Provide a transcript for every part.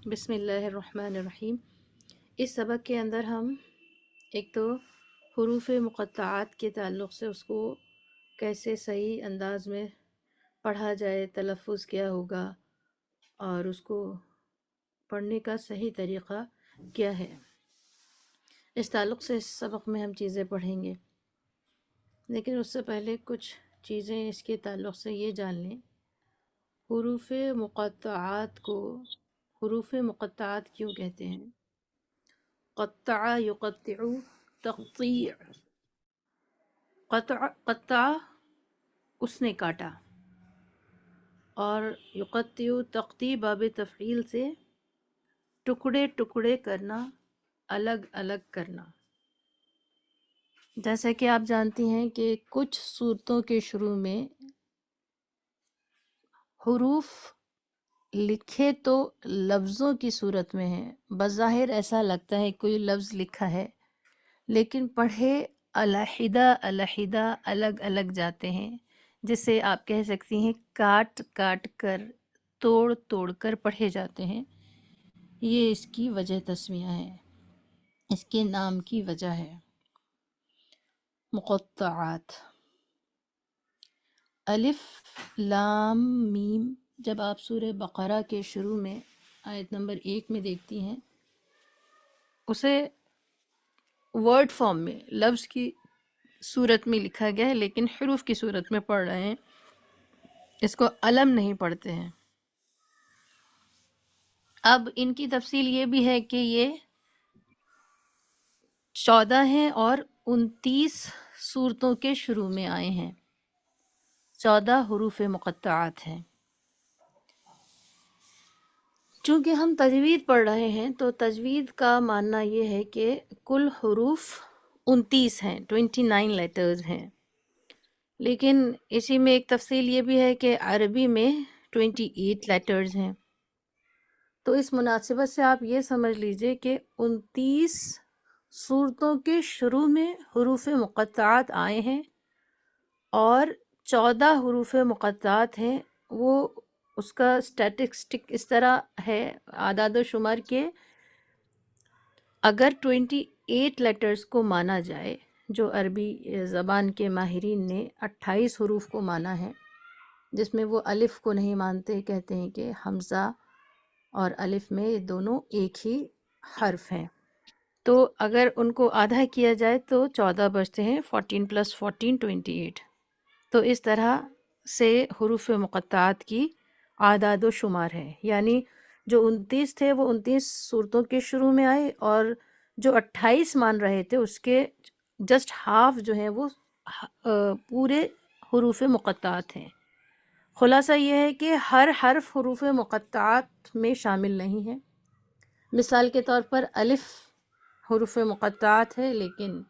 بسم اللہ الرحمن الرحیم۔ اس سبق کے اندر ہم ایک تو حروف مقطعات کے تعلق سے اس کو کیسے صحیح انداز میں پڑھا جائے، تلفظ کیا ہوگا اور اس کو پڑھنے کا صحیح طریقہ کیا ہے، اس تعلق سے اس سبق میں ہم چیزیں پڑھیں گے۔ لیکن اس سے پہلے کچھ چیزیں اس کے تعلق سے یہ جان لیں۔ حروف مقطعات کو حروف مقطعات کیوں کہتے ہیں؟ قطع یقطع، تقطیع، قطع اس نے کاٹا، اور یقطع تقطیع باب تفعیل سے ٹکڑے ٹکڑے کرنا، الگ الگ کرنا۔ جیسا کہ آپ جانتی ہیں کہ کچھ صورتوں کے شروع میں حروف لکھے تو لفظوں کی صورت میں ہیں، بظاہر ایسا لگتا ہے کوئی لفظ لکھا ہے، لیکن پڑھے علیحدہ علیحدہ الگ الگ جاتے ہیں، جسے آپ کہہ سکتی ہیں کاٹ کاٹ کر، توڑ توڑ کر پڑھے جاتے ہیں۔ یہ اس کی وجہ تسمیہ ہے، اس کے نام کی وجہ ہے۔ مقطعات، الف لام میم، جب آپ سورہ بقرہ کے شروع میں آیت نمبر 1 میں دیکھتی ہیں، اسے ورڈ فارم میں لفظ کی صورت میں لکھا گیا ہے، لیکن حروف کی صورت میں پڑھ رہے ہیں، اس کو علم نہیں پڑھتے ہیں۔ اب ان کی تفصیل یہ بھی ہے کہ یہ 14 ہیں اور 29 صورتوں کے شروع میں آئے ہیں، 14 حروف مقطعات ہیں۔ چونکہ ہم تجوید پڑھ رہے ہیں تو تجوید کا ماننا یہ ہے کہ کل حروف 29 ہیں، 29 لیٹرز ہیں، لیکن اسی میں ایک تفصیل یہ بھی ہے کہ عربی میں 28 لیٹرز ہیں۔ تو اس مناسبت سے آپ یہ سمجھ لیجئے کہ 29 صورتوں کے شروع میں حروف مقطعات آئے ہیں، اور 14 حروف مقطعات ہیں۔ وہ اس کا اسٹیٹسٹک اس طرح ہے، اعداد و شمار کے، اگر 28 لیٹرز کو مانا جائے، جو عربی زبان کے ماہرین نے 28 حروف کو مانا ہے، جس میں وہ الف کو نہیں مانتے، کہتے ہیں کہ حمزہ اور الف میں یہ دونوں ایک ہی حرف ہیں، تو اگر ان کو آدھا کیا جائے تو 14 بچتے ہیں، 14 + 14 28۔ تو اس طرح سے حروف مقطعات کی اعداد و شمار ہے، یعنی جو 29 تھے وہ 29 صورتوں کے شروع میں آئے، اور جو 28 مان رہے تھے اس کے جسٹ ہاف جو ہیں وہ پورے حروف مقطعات ہیں۔ خلاصہ یہ ہے کہ ہر حرف حروف مقطعات میں شامل نہیں ہے۔ مثال کے طور پر الف حروف مقطعات ہے، لیکن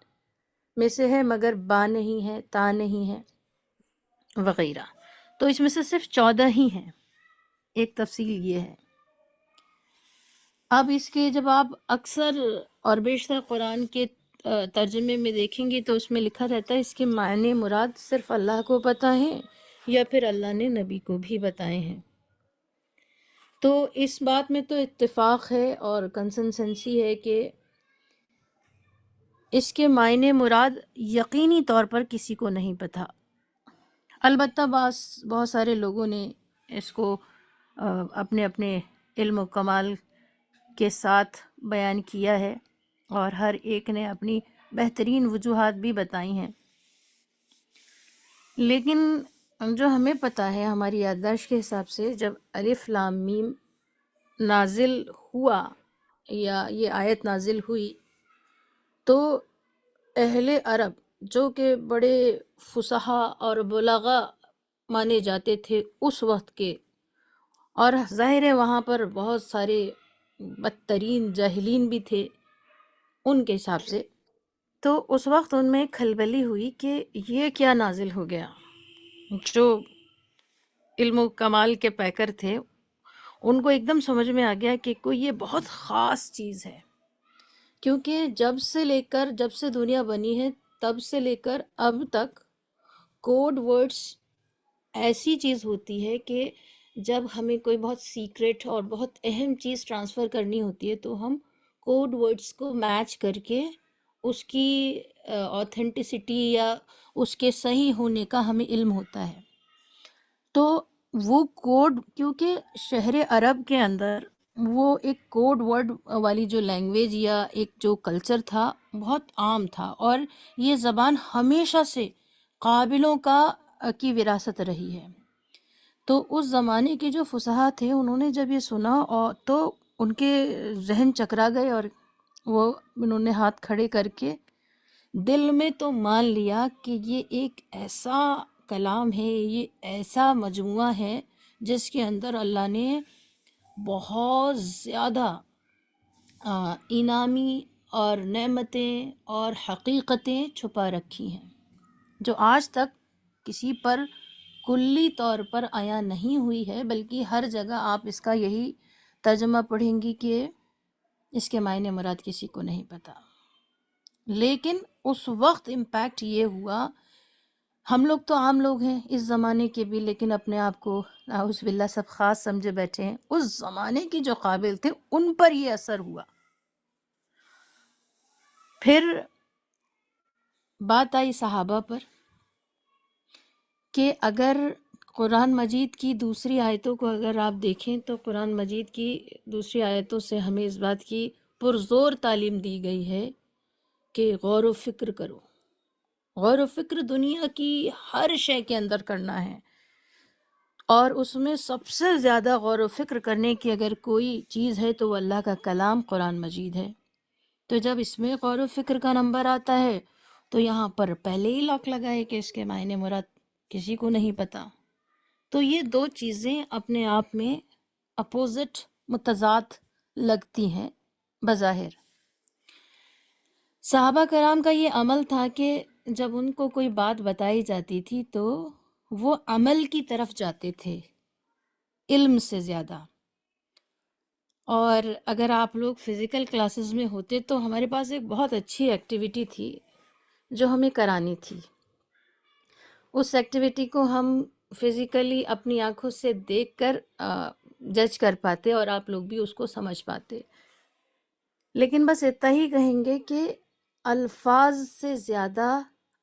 میں سے ہے مگر با نہیں ہے، تا نہیں ہے، وغیرہ۔ تو اس میں سے صرف 14 ہی ہیں، ایک تفصیل یہ ہے۔ اب اس کے جب آپ اکثر اور بیشتر قرآن کے ترجمے میں دیکھیں گے تو اس میں لکھا رہتا ہے اس کے معنی مراد صرف اللہ کو پتہ ہیں، یا پھر اللہ نے نبی کو بھی بتائے ہیں۔ تو اس بات میں تو اتفاق ہے اور کنسنسنسی ہے کہ اس کے معنی مراد یقینی طور پر کسی کو نہیں پتہ۔ البتہ بہت سارے لوگوں نے اس کو اپنے اپنے علم و کمال کے ساتھ بیان کیا ہے، اور ہر ایک نے اپنی بہترین وجوہات بھی بتائی ہیں، لیکن جو ہمیں پتہ ہے ہماری یادداشت کے حساب سے، جب الف لام میم نازل ہوا یا یہ آیت نازل ہوئی، تو اہل عرب جو کہ بڑے فصحا اور بلغا مانے جاتے تھے اس وقت کے، اور ظاہر ہے وہاں پر بہت سارے بدترین جاہلین بھی تھے ان کے حساب سے، تو اس وقت ان میں کھلبلی ہوئی کہ یہ کیا نازل ہو گیا۔ جو علم و کمال کے پیکر تھے ان کو ایک دم سمجھ میں آ گیا کہ کوئی یہ بہت خاص چیز ہے، کیونکہ جب سے دنیا بنی ہے تب سے لے کر اب تک کوڈ ورڈز ایسی چیز ہوتی ہے کہ جب ہمیں کوئی بہت سیکرٹ اور بہت اہم چیز ٹرانسفر کرنی ہوتی ہے تو ہم کوڈ ورڈز کو میچ کر کے اس کی آتھینٹسٹی یا اس کے صحیح ہونے کا ہمیں علم ہوتا ہے. تو وہ کوڈ کیونکہ شہر عرب کے اندر وہ ایک کوڈ ورڈ والی جو لینگویج یا ایک جو کلچر تھا بہت عام تھا، اور یہ زبان ہمیشہ سے قابلوں کی وراثت رہی ہے. تو اس زمانے کے جو فصحا تھے انہوں نے جب یہ سنا اور تو ان کے ذہن چکرا گئے، اور انہوں نے ہاتھ کھڑے کر کے دل میں تو مان لیا کہ یہ ایک ایسا کلام ہے، یہ ایسا مجموعہ ہے جس کے اندر اللہ نے بہت زیادہ انعامی اور نعمتیں اور حقیقتیں چھپا رکھی ہیں جو آج تک کسی پر کلی طور پر عیاں نہیں ہوئی ہے، بلکہ ہر جگہ آپ اس کا یہی ترجمہ پڑھیں گی کہ اس کے معنی مراد کسی کو نہیں پتہ. لیکن اس وقت امپیکٹ یہ ہوا، ہم لوگ تو عام لوگ ہیں اس زمانے کے بھی، لیکن اپنے آپ کو اعوذ باللہ سب خاص سمجھے بیٹھے ہیں. اس زمانے کے جو قابل تھے ان پر یہ اثر ہوا. پھر بات آئی صحابہ پر کہ اگر قرآن مجید کی دوسری آیتوں کو اگر آپ دیکھیں تو قرآن مجید کی دوسری آیتوں سے ہمیں اس بات کی پرزور تعلیم دی گئی ہے کہ غور و فکر کرو. غور و فکر دنیا کی ہر شے کے اندر کرنا ہے، اور اس میں سب سے زیادہ غور و فکر کرنے کی اگر کوئی چیز ہے تو وہ اللہ کا کلام قرآن مجید ہے. تو جب اس میں غور و فکر کا نمبر آتا ہے تو یہاں پر پہلے ہی لاک لگائے کہ اس کے معنی مراد کسی کو نہیں پتہ. تو یہ دو چیزیں اپنے آپ میں اپوزٹ متضاد لگتی ہیں بظاہر. صحابہ کرام کا یہ عمل تھا کہ جب ان کو کوئی بات بتائی جاتی تھی تو وہ عمل کی طرف جاتے تھے علم سے زیادہ. اور اگر آپ لوگ فزیکل کلاسز میں ہوتے تو ہمارے پاس ایک بہت اچھی ایکٹیویٹی تھی جو ہمیں کرانی تھی. اس ایکٹیویٹی کو ہم فزیکلی اپنی آنکھوں سے دیکھ کر جج کر پاتے اور آپ لوگ بھی اس کو سمجھ پاتے. لیکن بس اتنا ہی کہیں گے کہ الفاظ سے زیادہ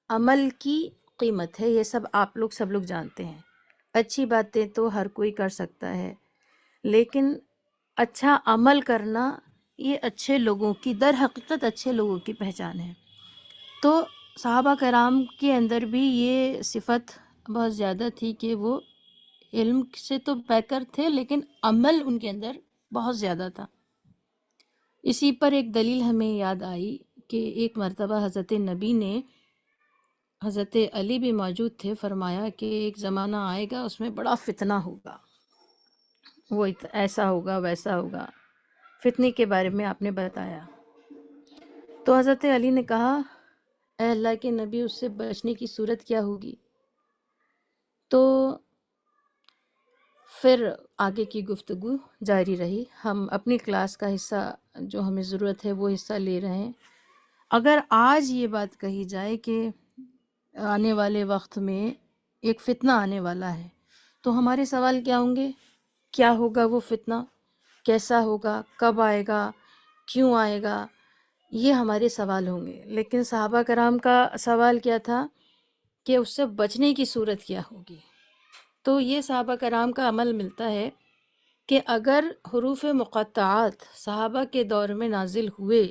عمل کی قیمت ہے. یہ سب آپ لوگ سب لوگ جانتے ہیں. اچھی باتیں تو ہر کوئی کر سکتا ہے، لیکن اچھا عمل کرنا یہ اچھے لوگوں کی در حقیقت اچھے لوگوں کی پہچان ہے. تو صحابہ کرام کے اندر بھی یہ صفت بہت زیادہ تھی کہ وہ علم سے تو پیکر تھے لیکن عمل ان کے اندر بہت زیادہ تھا. اسی پر ایک دلیل ہمیں یاد آئی کہ ایک مرتبہ حضرت نبی نے، حضرت علی بھی موجود تھے، فرمایا کہ ایک زمانہ آئے گا اس میں بڑا فتنہ ہوگا، وہ ایسا ہوگا ویسا ہوگا. فتنے کے بارے میں آپ نے بتایا. تو حضرت علی نے کہا اے اللہ کے نبی اس سے بچنے کی صورت کیا ہوگی؟ تو پھر آگے کی گفتگو جاری رہی. ہم اپنی کلاس کا حصہ جو ہمیں ضرورت ہے وہ حصہ لے رہے ہیں. اگر آج یہ بات کہی جائے کہ آنے والے وقت میں ایک فتنہ آنے والا ہے تو ہمارے سوال کیا ہوں گے؟ کیا ہوگا وہ فتنہ؟ کیسا ہوگا؟ کب آئے گا؟ کیوں آئے گا؟ یہ ہمارے سوال ہوں گے. لیکن صحابہ کرام کا سوال کیا تھا کہ اس سے بچنے کی صورت کیا ہوگی؟ تو یہ صحابہ کرام کا عمل ملتا ہے کہ اگر حروف مقطعات صحابہ کے دور میں نازل ہوئے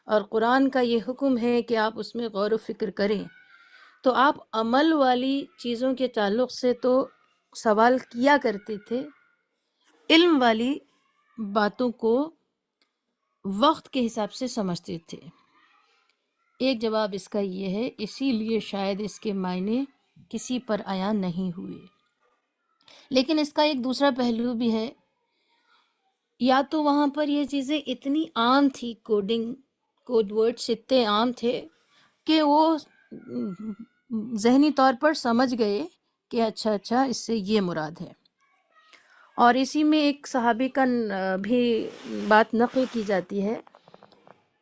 اور قرآن کا یہ حکم ہے کہ آپ اس میں غور و فکر کریں، تو آپ عمل والی چیزوں کے تعلق سے تو سوال کیا کرتے تھے، علم والی باتوں کو وقت کے حساب سے سمجھتے تھے. ایک جواب اس کا یہ ہے، اسی لیے شاید اس کے معنی کسی پر عیاں نہیں ہوئے. لیکن اس کا ایک دوسرا پہلو بھی ہے، یا تو وہاں پر یہ چیزیں اتنی عام تھی، کوڈ ورڈس اتنے عام تھے کہ وہ ذہنی طور پر سمجھ گئے کہ اچھا اس سے یہ مراد ہے. اور اسی میں ایک صحابی کا بھی بات نقل کی جاتی ہے،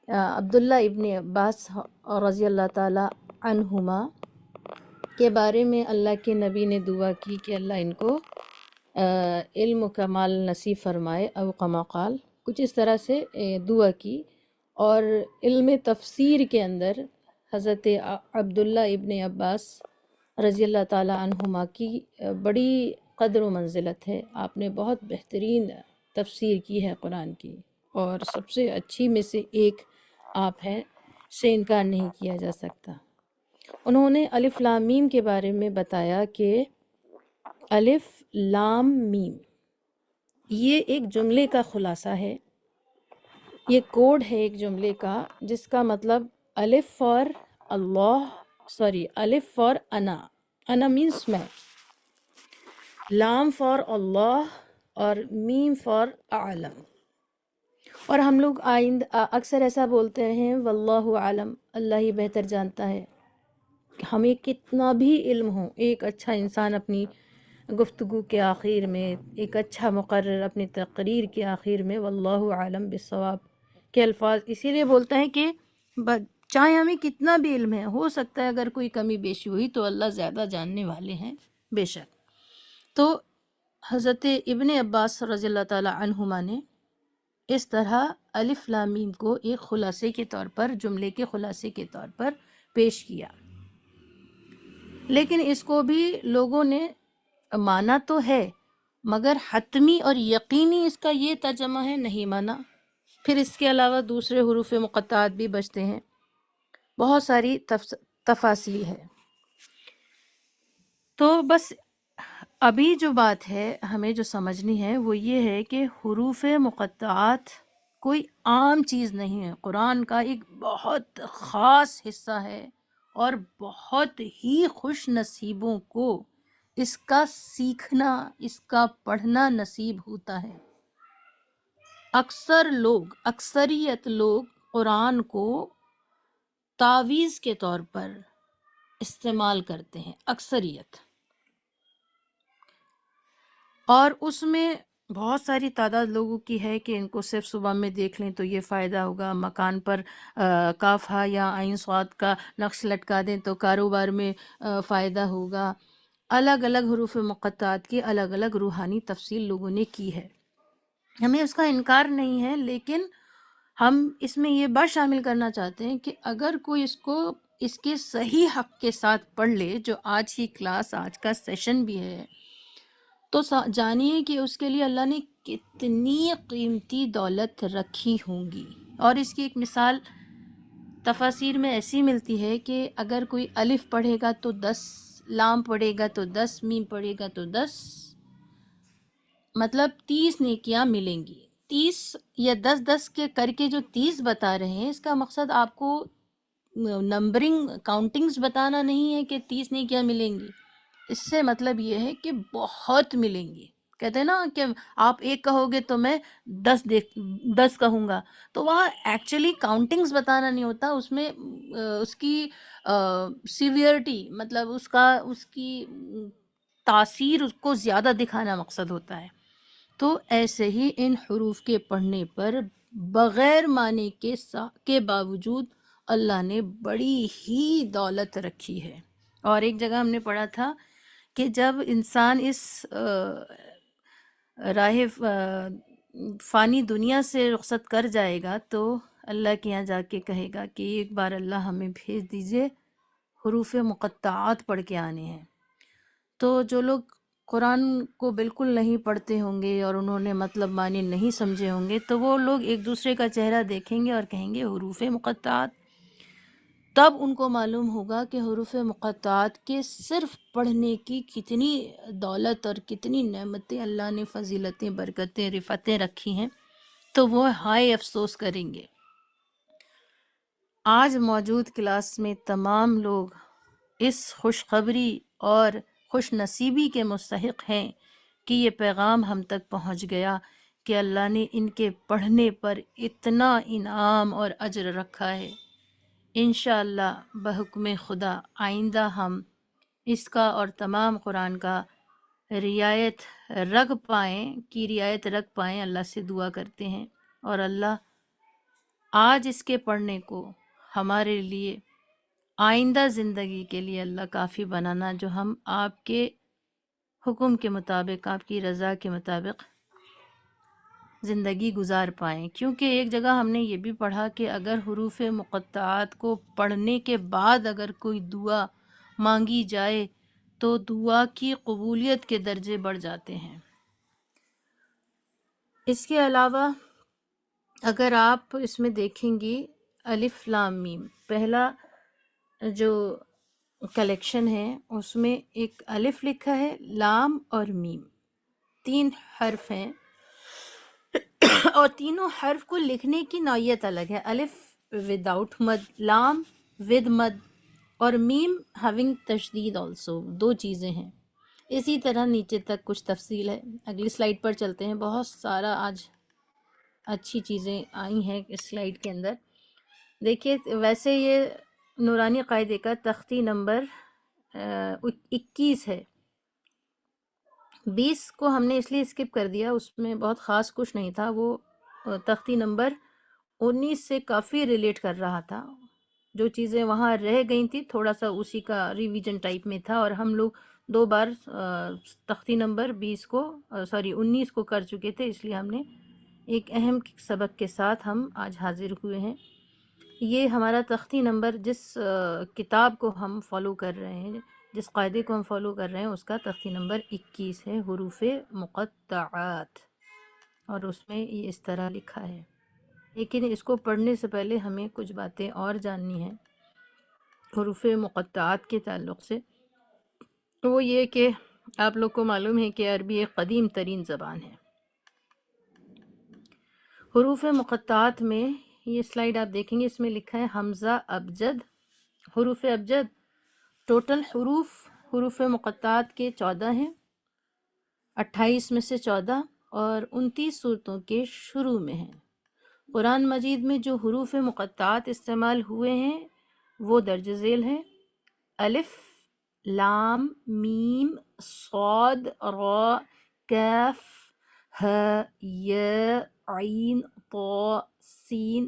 عبداللہ ابن عباس رضی اللہ تعالی عنہما کے بارے میں اللہ کے نبی نے دعا کی کہ اللہ ان کو علم کمال نصیب فرمائے، او کما قال، کچھ اس طرح سے دعا کی۔ اور علم تفسیر کے اندر حضرت عبداللہ ابن عباس رضی اللہ تعالیٰ عنہما کی بڑی قدر و منزلت ہے۔ آپ نے بہت بہترین تفسیر کی ہے قرآن کی، اور سب سے اچھی میں سے ایک آپ ہیں، سے انکار نہیں کیا جا سکتا۔ انہوں نے الف لام میم کے بارے میں بتایا کہ الف لام میم یہ ایک جملے کا خلاصہ ہے، یہ کوڈ ہے ایک جملے کا، جس کا مطلب الف فار اللہ، الف فار انا مینس میں، لام فار اللہ، اور میم فار اعلم۔ اور ہم لوگ اکثر ایسا بولتے ہیں واللہ عالم، اللہ ہی بہتر جانتا ہے۔ ہمیں کتنا بھی علم ہو، ایک اچھا انسان اپنی گفتگو کے آخر میں، ایک اچھا مقرر اپنی تقریر کے آخر میں واللہ عالم بالصواب کے الفاظ اسی لیے بولتا ہے کہ چاہے ہمیں کتنا بھی علم ہے، ہو سکتا ہے اگر کوئی کمی بیشی ہوئی تو اللہ زیادہ جاننے والے ہیں بے شک۔ تو حضرت ابن عباس رضی اللہ تعالی عنہما نے اس طرح الف لام میم کو ایک خلاصے کے طور پر، جملے کے خلاصے کے طور پر پیش کیا، لیکن اس کو بھی لوگوں نے مانا تو ہے، مگر حتمی اور یقینی اس کا یہ ترجمہ ہے نہیں مانا۔ پھر اس کے علاوہ دوسرے حروف مقطعات بھی بچتے ہیں، بہت ساری تفاصیل ہے۔ تو بس ابھی جو بات ہے ہمیں جو سمجھنی ہے وہ یہ ہے کہ حروف مقطعات کوئی عام چیز نہیں ہے، قرآن کا ایک بہت خاص حصہ ہے، اور بہت ہی خوش نصیبوں کو اس کا سیکھنا، اس کا پڑھنا نصیب ہوتا ہے۔ اکثریت لوگ قرآن کو تعویذ کے طور پر استعمال کرتے ہیں، اکثریت، اور اس میں بہت ساری تعداد لوگوں کی ہے کہ ان کو صرف صبح میں دیکھ لیں تو یہ فائدہ ہوگا، مکان پر کاف ہا یا عین صاد کا نقش لٹکا دیں تو کاروبار میں فائدہ ہوگا۔ الگ الگ حروف مقطعات کی الگ الگ روحانی تفصیل لوگوں نے کی ہے، ہمیں اس کا انکار نہیں ہے، لیکن ہم اس میں یہ بات شامل کرنا چاہتے ہیں کہ اگر کوئی اس کو اس کے صحیح حق کے ساتھ پڑھ لے، جو آج کی کلاس، آج کا سیشن بھی ہے، تو جانیے کہ اس کے لیے اللہ نے کتنی قیمتی دولت رکھی ہوں گی۔ اور اس کی ایک مثال تفاسیر میں ایسی ملتی ہے کہ اگر کوئی الف پڑھے گا تو 10، لام پڑھے گا تو 10، میم پڑھے گا تو 10، مطلب 30 نیکیاں ملیں گی۔ 30 یا 10 کے کر کے جو 30 بتا رہے ہیں، اس کا مقصد آپ کو نمبرنگ کاؤنٹنگز بتانا نہیں ہے کہ 30 نیکیاں ملیں گی، اس سے مطلب یہ ہے کہ بہت ملیں گی۔ کہتے ہیں نا کہ آپ 1 کہو گے تو میں 10 کہوں گا، تو وہاں ایکچولی کاؤنٹنگز بتانا نہیں ہوتا، اس میں اس کی سیویرٹی، مطلب اس کی تاثیر اس کو زیادہ دکھانا مقصد ہوتا ہے۔ تو ایسے ہی ان حروف کے پڑھنے پر بغیر معنی کے باوجود اللہ نے بڑی ہی دولت رکھی ہے۔ اور ایک جگہ ہم نے پڑھا تھا کہ جب انسان اس راہ فانی دنیا سے رخصت کر جائے گا تو اللہ کے یہاں جا کے کہے گا کہ ایک بار اللہ ہمیں بھیج دیجئے، حروف مقطعات پڑھ کے آنے ہیں۔ تو جو لوگ قرآن کو بالکل نہیں پڑھتے ہوں گے اور انہوں نے مطلب معنی نہیں سمجھے ہوں گے، تو وہ لوگ ایک دوسرے کا چہرہ دیکھیں گے اور کہیں گے حروف مقطعات، تب ان کو معلوم ہوگا کہ حروف مقطعات کے صرف پڑھنے کی کتنی دولت اور کتنی نعمتیں اللہ نے، فضیلتیں، برکتیں، رفعتیں رکھی ہیں، تو وہ ہائے افسوس کریں گے۔ آج موجود کلاس میں تمام لوگ اس خوشخبری اور خوش نصیبی کے مستحق ہیں کہ یہ پیغام ہم تک پہنچ گیا کہ اللہ نے ان کے پڑھنے پر اتنا انعام اور اجر رکھا ہے۔ انشاءاللہ بحکم خدا آئندہ ہم اس کا اور تمام قرآن کا رعایت رکھ پائیں، اللہ سے دعا کرتے ہیں، اور اللہ آج اس کے پڑھنے کو ہمارے لیے آئندہ زندگی کے لیے اللہ کافی بنانا، جو ہم آپ کے حکم کے مطابق، آپ کی رضا کے مطابق زندگی گزار پائیں. کیونکہ ایک جگہ ہم نے یہ بھی پڑھا کہ اگر حروف مقطعات کو پڑھنے کے بعد اگر کوئی دعا مانگی جائے تو دعا کی قبولیت کے درجے بڑھ جاتے ہیں. اس کے علاوہ اگر آپ اس میں دیکھیں گی الف لام میم، پہلا جو کلیکشن ہے اس میں ایک الف لکھا ہے، لام اور میم، 3 حرف ہیں اور تینوں حرف کو لکھنے کی نوعیت الگ ہے. الف وداؤٹ مد، لام ود مد، اور میم ہیونگ تشدید آلسو، 2 چیزیں ہیں. اسی طرح نیچے تک کچھ تفصیل ہے. اگلی سلائیڈ پر چلتے ہیں. بہت سارا آج اچھی چیزیں آئی ہیں اس سلائیڈ کے اندر. دیکھیے ویسے یہ نورانی قاعدے کا تختی نمبر 21 ہے. 20 کو ہم نے اس لیے اسکپ کر دیا، اس میں بہت خاص کچھ نہیں تھا. وہ تختی نمبر 19 سے کافی ریلیٹ کر رہا تھا. جو چیزیں وہاں رہ گئی تھیں تھوڑا سا اسی کا ریویژن ٹائپ میں تھا، اور ہم لوگ 2 بار تختی نمبر 19 کو کر چکے تھے، اس لیے ہم نے ایک اہم سبق کے ساتھ ہم آج حاضر ہوئے ہیں. یہ ہمارا تختی نمبر جس کتاب کو ہم فالو کر رہے ہیں، جس قاعدے کو ہم فالو کر رہے ہیں، اس کا تختی نمبر 21 ہے، حروف مقطعات، اور اس میں یہ اس طرح لکھا ہے. لیکن اس کو پڑھنے سے پہلے ہمیں کچھ باتیں اور جاننی ہیں حروف مقطعات کے تعلق سے. وہ یہ کہ آپ لوگ کو معلوم ہے کہ عربی ایک قدیم ترین زبان ہے. حروف مقطعات میں یہ سلائیڈ آپ دیکھیں گے، اس میں لکھا ہے حمزہ ابجد. حروف ابجد ٹوٹل حروف مقطعات کے 14 ہیں، 28 میں سے 14 اور 29 صورتوں کے شروع میں ہیں. قرآن مجید میں جو حروف مقطعات استعمال ہوئے ہیں وہ درج ذیل ہیں: الف، لام، میم، صاد، را، کاف، ہا، یا، عین، طا، سین،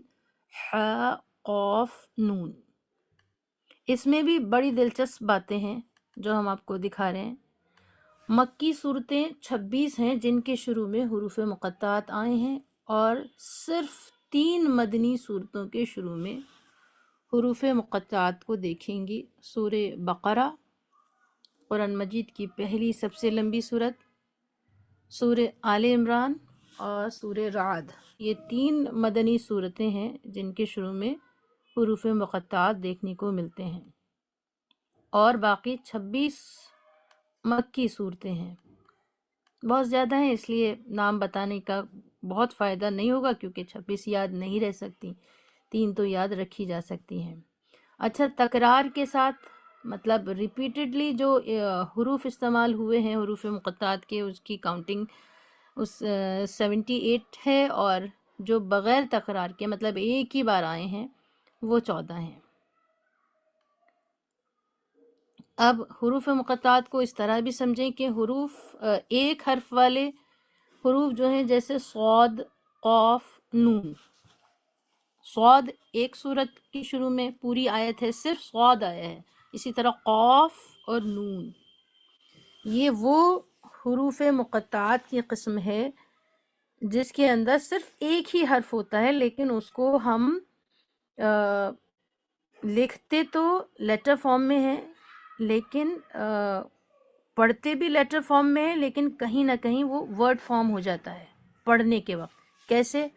حا، قاف، نون. اس میں بھی بڑی دلچسپ باتیں ہیں جو ہم آپ کو دکھا رہے ہیں. مکی صورتیں 26 ہیں جن کے شروع میں حروف مقطعات آئے ہیں، اور صرف 3 مدنی صورتوں کے شروع میں حروف مقطعات کو دیکھیں گی. سورہ بقرہ قرآن مجید کی پہلی سب سے لمبی صورت، سورہ آل عمران اور سورہ رعد. یہ 3 مدنی صورتیں ہیں جن کے شروع میں حروف مقطعات دیکھنے کو ملتے ہیں، اور باقی 26 مکی صورتیں ہیں. بہت زیادہ ہیں، اس لیے نام بتانے کا بہت فائدہ نہیں ہوگا کیونکہ 26 یاد نہیں رہ سکتی، 3 تو یاد رکھی جا سکتی ہیں. اچھا، تکرار کے ساتھ مطلب ریپیٹڈلی جو حروف استعمال ہوئے ہیں حروف مقطعات کے، اس کی کاؤنٹنگ 78 ہے، اور جو بغیر تکرار کے مطلب ایک ہی بار آئے ہیں وہ 14 ہیں. اب حروف مقطعات کو اس طرح بھی سمجھیں کہ حروف ایک حرف والے حروف جو ہیں، جیسے صاد، قاف، نون. صاد ایک صورت کی شروع میں پوری آیت ہے، صرف صاد آیا ہے. اسی طرح قاف اور نون، یہ وہ حروف مقطعات کی قسم ہے جس کے اندر صرف ایک ہی حرف ہوتا ہے، لیکن اس کو ہم لکھتے تو لیٹر فارم میں ہیں، لیکن پڑھتے بھی لیٹر فارم میں ہے، لیکن کہیں نہ کہیں وہ ورڈ فارم ہو جاتا ہے پڑھنے کے وقت. کیسے؟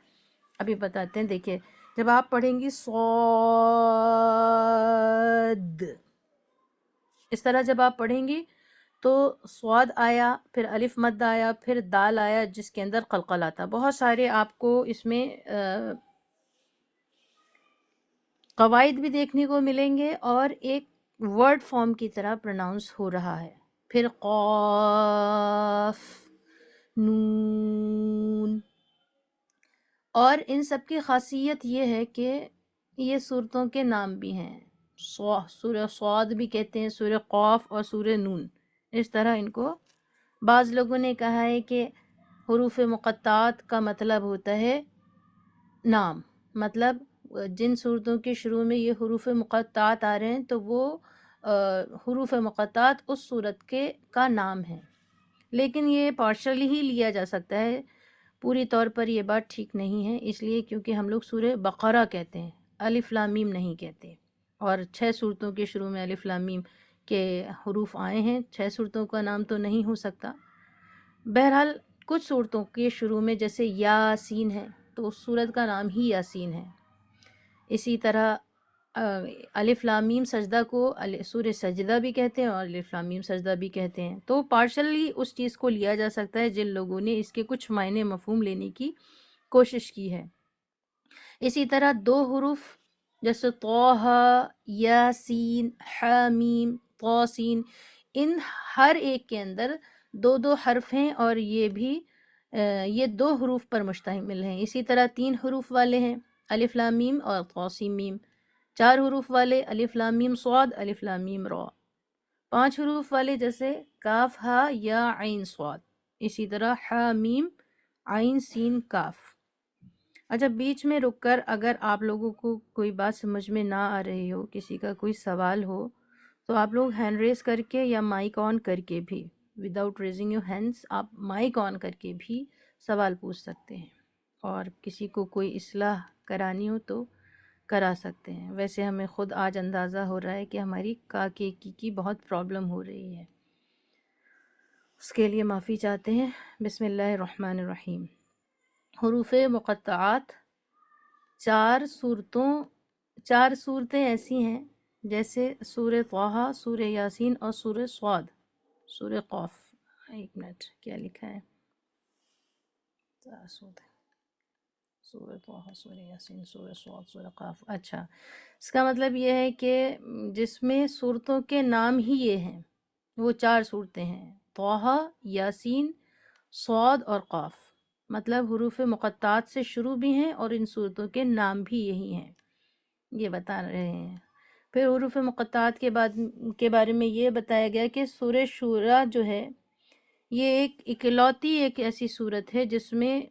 ابھی بتاتے ہیں. دیکھیے، جب آپ پڑھیں گی صاد، اس طرح جب آپ پڑھیں گی تو صاد آیا، پھر الف مد آیا، پھر دال آیا جس کے اندر قلقلہ تھا. بہت سارے آپ کو اس میں قواعد بھی دیکھنے کو ملیں گے، اور ایک ورڈ فارم کی طرح پروناؤنس ہو رہا ہے. پھر قاف، نون. اور ان سب کی خاصیت یہ ہے کہ یہ صورتوں کے نام بھی ہیں. سورہ صاد بھی کہتے ہیں، سورہ قاف اور سورہ نون. اس طرح ان کو بعض لوگوں نے کہا ہے کہ حروف مقطعات کا مطلب ہوتا ہے نام. مطلب جن صورتوں کے شروع میں یہ حروف مقطعات آ رہے ہیں تو وہ حروف مقطعات اس صورت کا نام ہے. لیکن یہ پارشلی ہی لیا جا سکتا ہے، پوری طور پر یہ بات ٹھیک نہیں ہے، اس لیے کیونکہ ہم لوگ سورہ بقرہ کہتے ہیں، الف لام میم نہیں کہتے، اور 6 صورتوں کے شروع میں الف لام میم کے حروف آئے ہیں، 6 صورتوں کا نام تو نہیں ہو سکتا۔ بہرحال کچھ صورتوں کے شروع میں جیسے یاسین ہے تو اس صورت کا نام ہی یاسین ہے۔ اسی طرح الف لام میم سجدہ کو سورہ سجدہ بھی کہتے ہیں اور الف لام میم سجدہ بھی کہتے ہیں، تو پارشلی اس چیز کو لیا جا سکتا ہے جن لوگوں نے اس کے کچھ معنی مفہوم لینے کی کوشش کی ہے۔ اسی طرح 2 حروف جیسے طہ، یاسین، حامیم، طاسین، ان ہر ایک کے اندر 2 حرف ہیں اور یہ 2 حروف پر مشتمل ہیں۔ اسی طرح 3 حروف والے ہیں، الف لام میم اور طاسین میم۔ 4 حروف والے الف لام میم صاد، الف لام میم را۔ 5 حروف والے جیسے کاف ہا یا عین صاد، اسی طرح حا میم عین سین کاف۔ اچھا، بیچ میں رک کر اگر آپ لوگوں کو کوئی بات سمجھ میں نہ آ رہی ہو، کسی کا کوئی سوال ہو، تو آپ لوگ ہینڈ ریز کر کے یا مائک آن کر کے بھی، وداؤٹ ریزنگ یور ہینڈس، آپ مائک آن کر کے بھی سوال پوچھ سکتے ہیں، اور کسی کو کوئی اصلاح کرانی ہو تو کرا سکتے ہیں۔ ویسے ہمیں خود آج اندازہ ہو رہا ہے کہ ہماری کا کے کی بہت پرابلم ہو رہی ہے، اس کے لیے معافی چاہتے ہیں۔ بسم اللہ الرحمن الرحیم۔ حروف مقطعات 4 صورتیں ایسی ہیں جیسے سورہ طہ، سورہ یاسین اور سورہ صاد، سورہ قاف۔ ایک منٹ، کیا لکھا ہے؟ 4 صورتیں، سورہ طہ، سورہ یاسین، سورہ صاد، سورہ قاف۔ اچھا، اس کا مطلب یہ ہے کہ جس میں صورتوں کے نام ہی یہ ہیں، وہ 4 صورتیں ہیں، طہ، یاسین، صاد اور قاف۔ مطلب حروف مقطعات سے شروع بھی ہیں اور ان صورتوں کے نام بھی یہی ہیں، یہ بتا رہے ہیں۔ پھر حروف مقطعات کے بارے میں یہ بتایا گیا کہ سورہ شورا جو ہے یہ اکلوتی ایک ایسی صورت ہے جس میں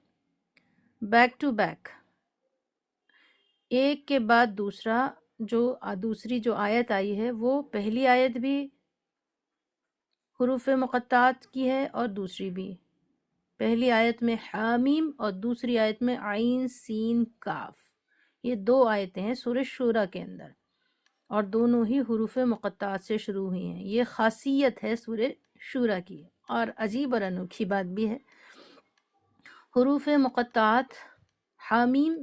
بیک ٹو بیک، ایک کے بعد دوسری جو آیت آئی ہے، وہ پہلی آیت بھی حروف مقطعات کی ہے اور دوسری بھی۔ پہلی آیت میں حامیم اور دوسری آیت میں عین سین کاف، یہ 2 آیتیں ہیں سورہ شورا کے اندر، اور دونوں ہی حروف مقطعات سے شروع ہوئی ہیں۔ یہ خاصیت ہے سورہ شورا کی، اور عجیب اور انوکھی بات بھی ہے۔ حروف مقطعات حامیم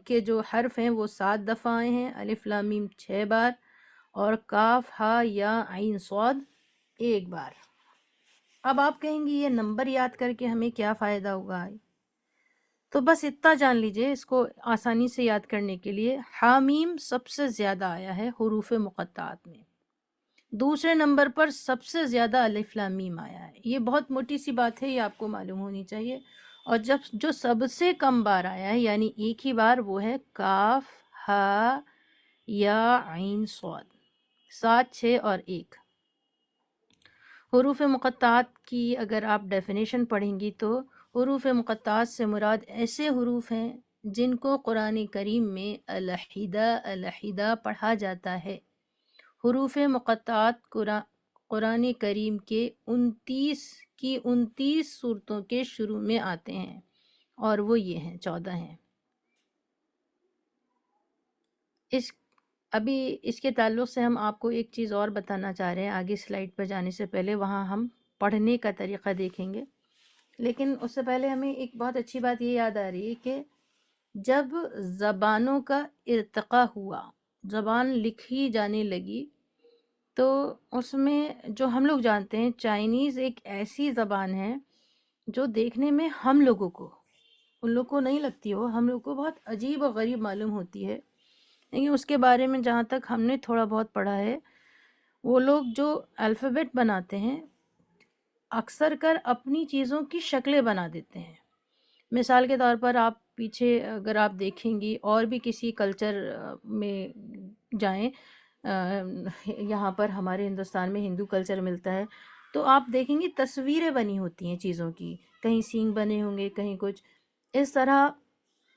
کے جو حرف ہیں وہ 7 دفعہ آئے ہیں، الف لام میم 6 بار، اور کاف ہا یا عین صاد 1 بار۔ اب آپ کہیں گی یہ نمبر یاد کر کے ہمیں کیا فائدہ ہوگا؟ تو بس اتنا جان لیجئے اس کو آسانی سے یاد کرنے کے لیے، حامیم سب سے زیادہ آیا ہے حروف مقطعات میں، دوسرے نمبر پر سب سے زیادہ الف لام میم آیا ہے۔ یہ بہت موٹی سی بات ہے، یہ آپ کو معلوم ہونی چاہیے۔ اور جو سب سے کم بار آیا ہے، یعنی ایک ہی بار، وہ ہے کاف ہا یا عین صاد، 7، 6 اور 1۔ حروف مقطعات کی اگر آپ ڈیفینیشن پڑھیں گی تو حروف مقطعات سے مراد ایسے حروف ہیں جن کو قرآن کریم میں علیحدہ علیحدہ پڑھا جاتا ہے۔ حروف مقطعات قرآن کریم کے 29 صورتوں کے شروع میں آتے ہیں، اور وہ یہ ہیں، 14 ہیں۔ ابھی اس کے تعلق سے ہم آپ کو ایک چیز اور بتانا چاہ رہے ہیں، آگے سلائیڈ پر جانے سے پہلے وہاں ہم پڑھنے کا طریقہ دیکھیں گے، لیکن اس سے پہلے ہمیں ایک بہت اچھی بات یہ یاد آ رہی ہے کہ جب زبانوں کا ارتقاء ہوا، زبان لکھی جانے لگی، تو اس میں جو ہم لوگ جانتے ہیں چائنیز ایک ایسی زبان ہے جو دیکھنے میں ہم لوگوں کو، ان لوگوں کو نہیں لگتی ہو، ہم لوگوں کو بہت عجیب اور غریب معلوم ہوتی ہے، لیکن اس کے بارے میں جہاں تک ہم نے تھوڑا بہت پڑھا ہے، وہ لوگ جو الفابیٹ بناتے ہیں اکثر کر اپنی چیزوں کی شکلیں بنا دیتے ہیں۔ مثال کے طور پر آپ پیچھے اگر آپ دیکھیں گی اور بھی کسی کلچر میں جائیں، یہاں پر ہمارے ہندوستان میں ہندو کلچر ملتا ہے، تو آپ دیکھیں گی تصویریں بنی ہوتی ہیں چیزوں کی، کہیں سینگ بنے ہوں گے، کہیں کچھ اس طرح۔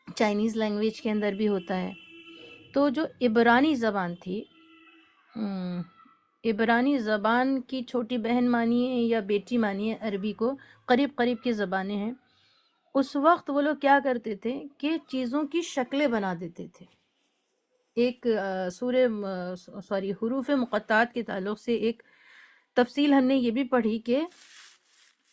چائنیز لینگویج کے اندر بھی ہوتا ہے۔ تو جو عبرانی زبان تھی، عبرانی زبان کی چھوٹی بہن مانیے یا بیٹی مانیے عربی کو، قریب قریب کی زبانیں ہیں. اس وقت وہ لوگ کیا کرتے تھے کہ چیزوں کی شکلیں بنا دیتے تھے. ایک حروف مقطعات کے تعلق سے ایک تفصیل ہم نے یہ بھی پڑھی کہ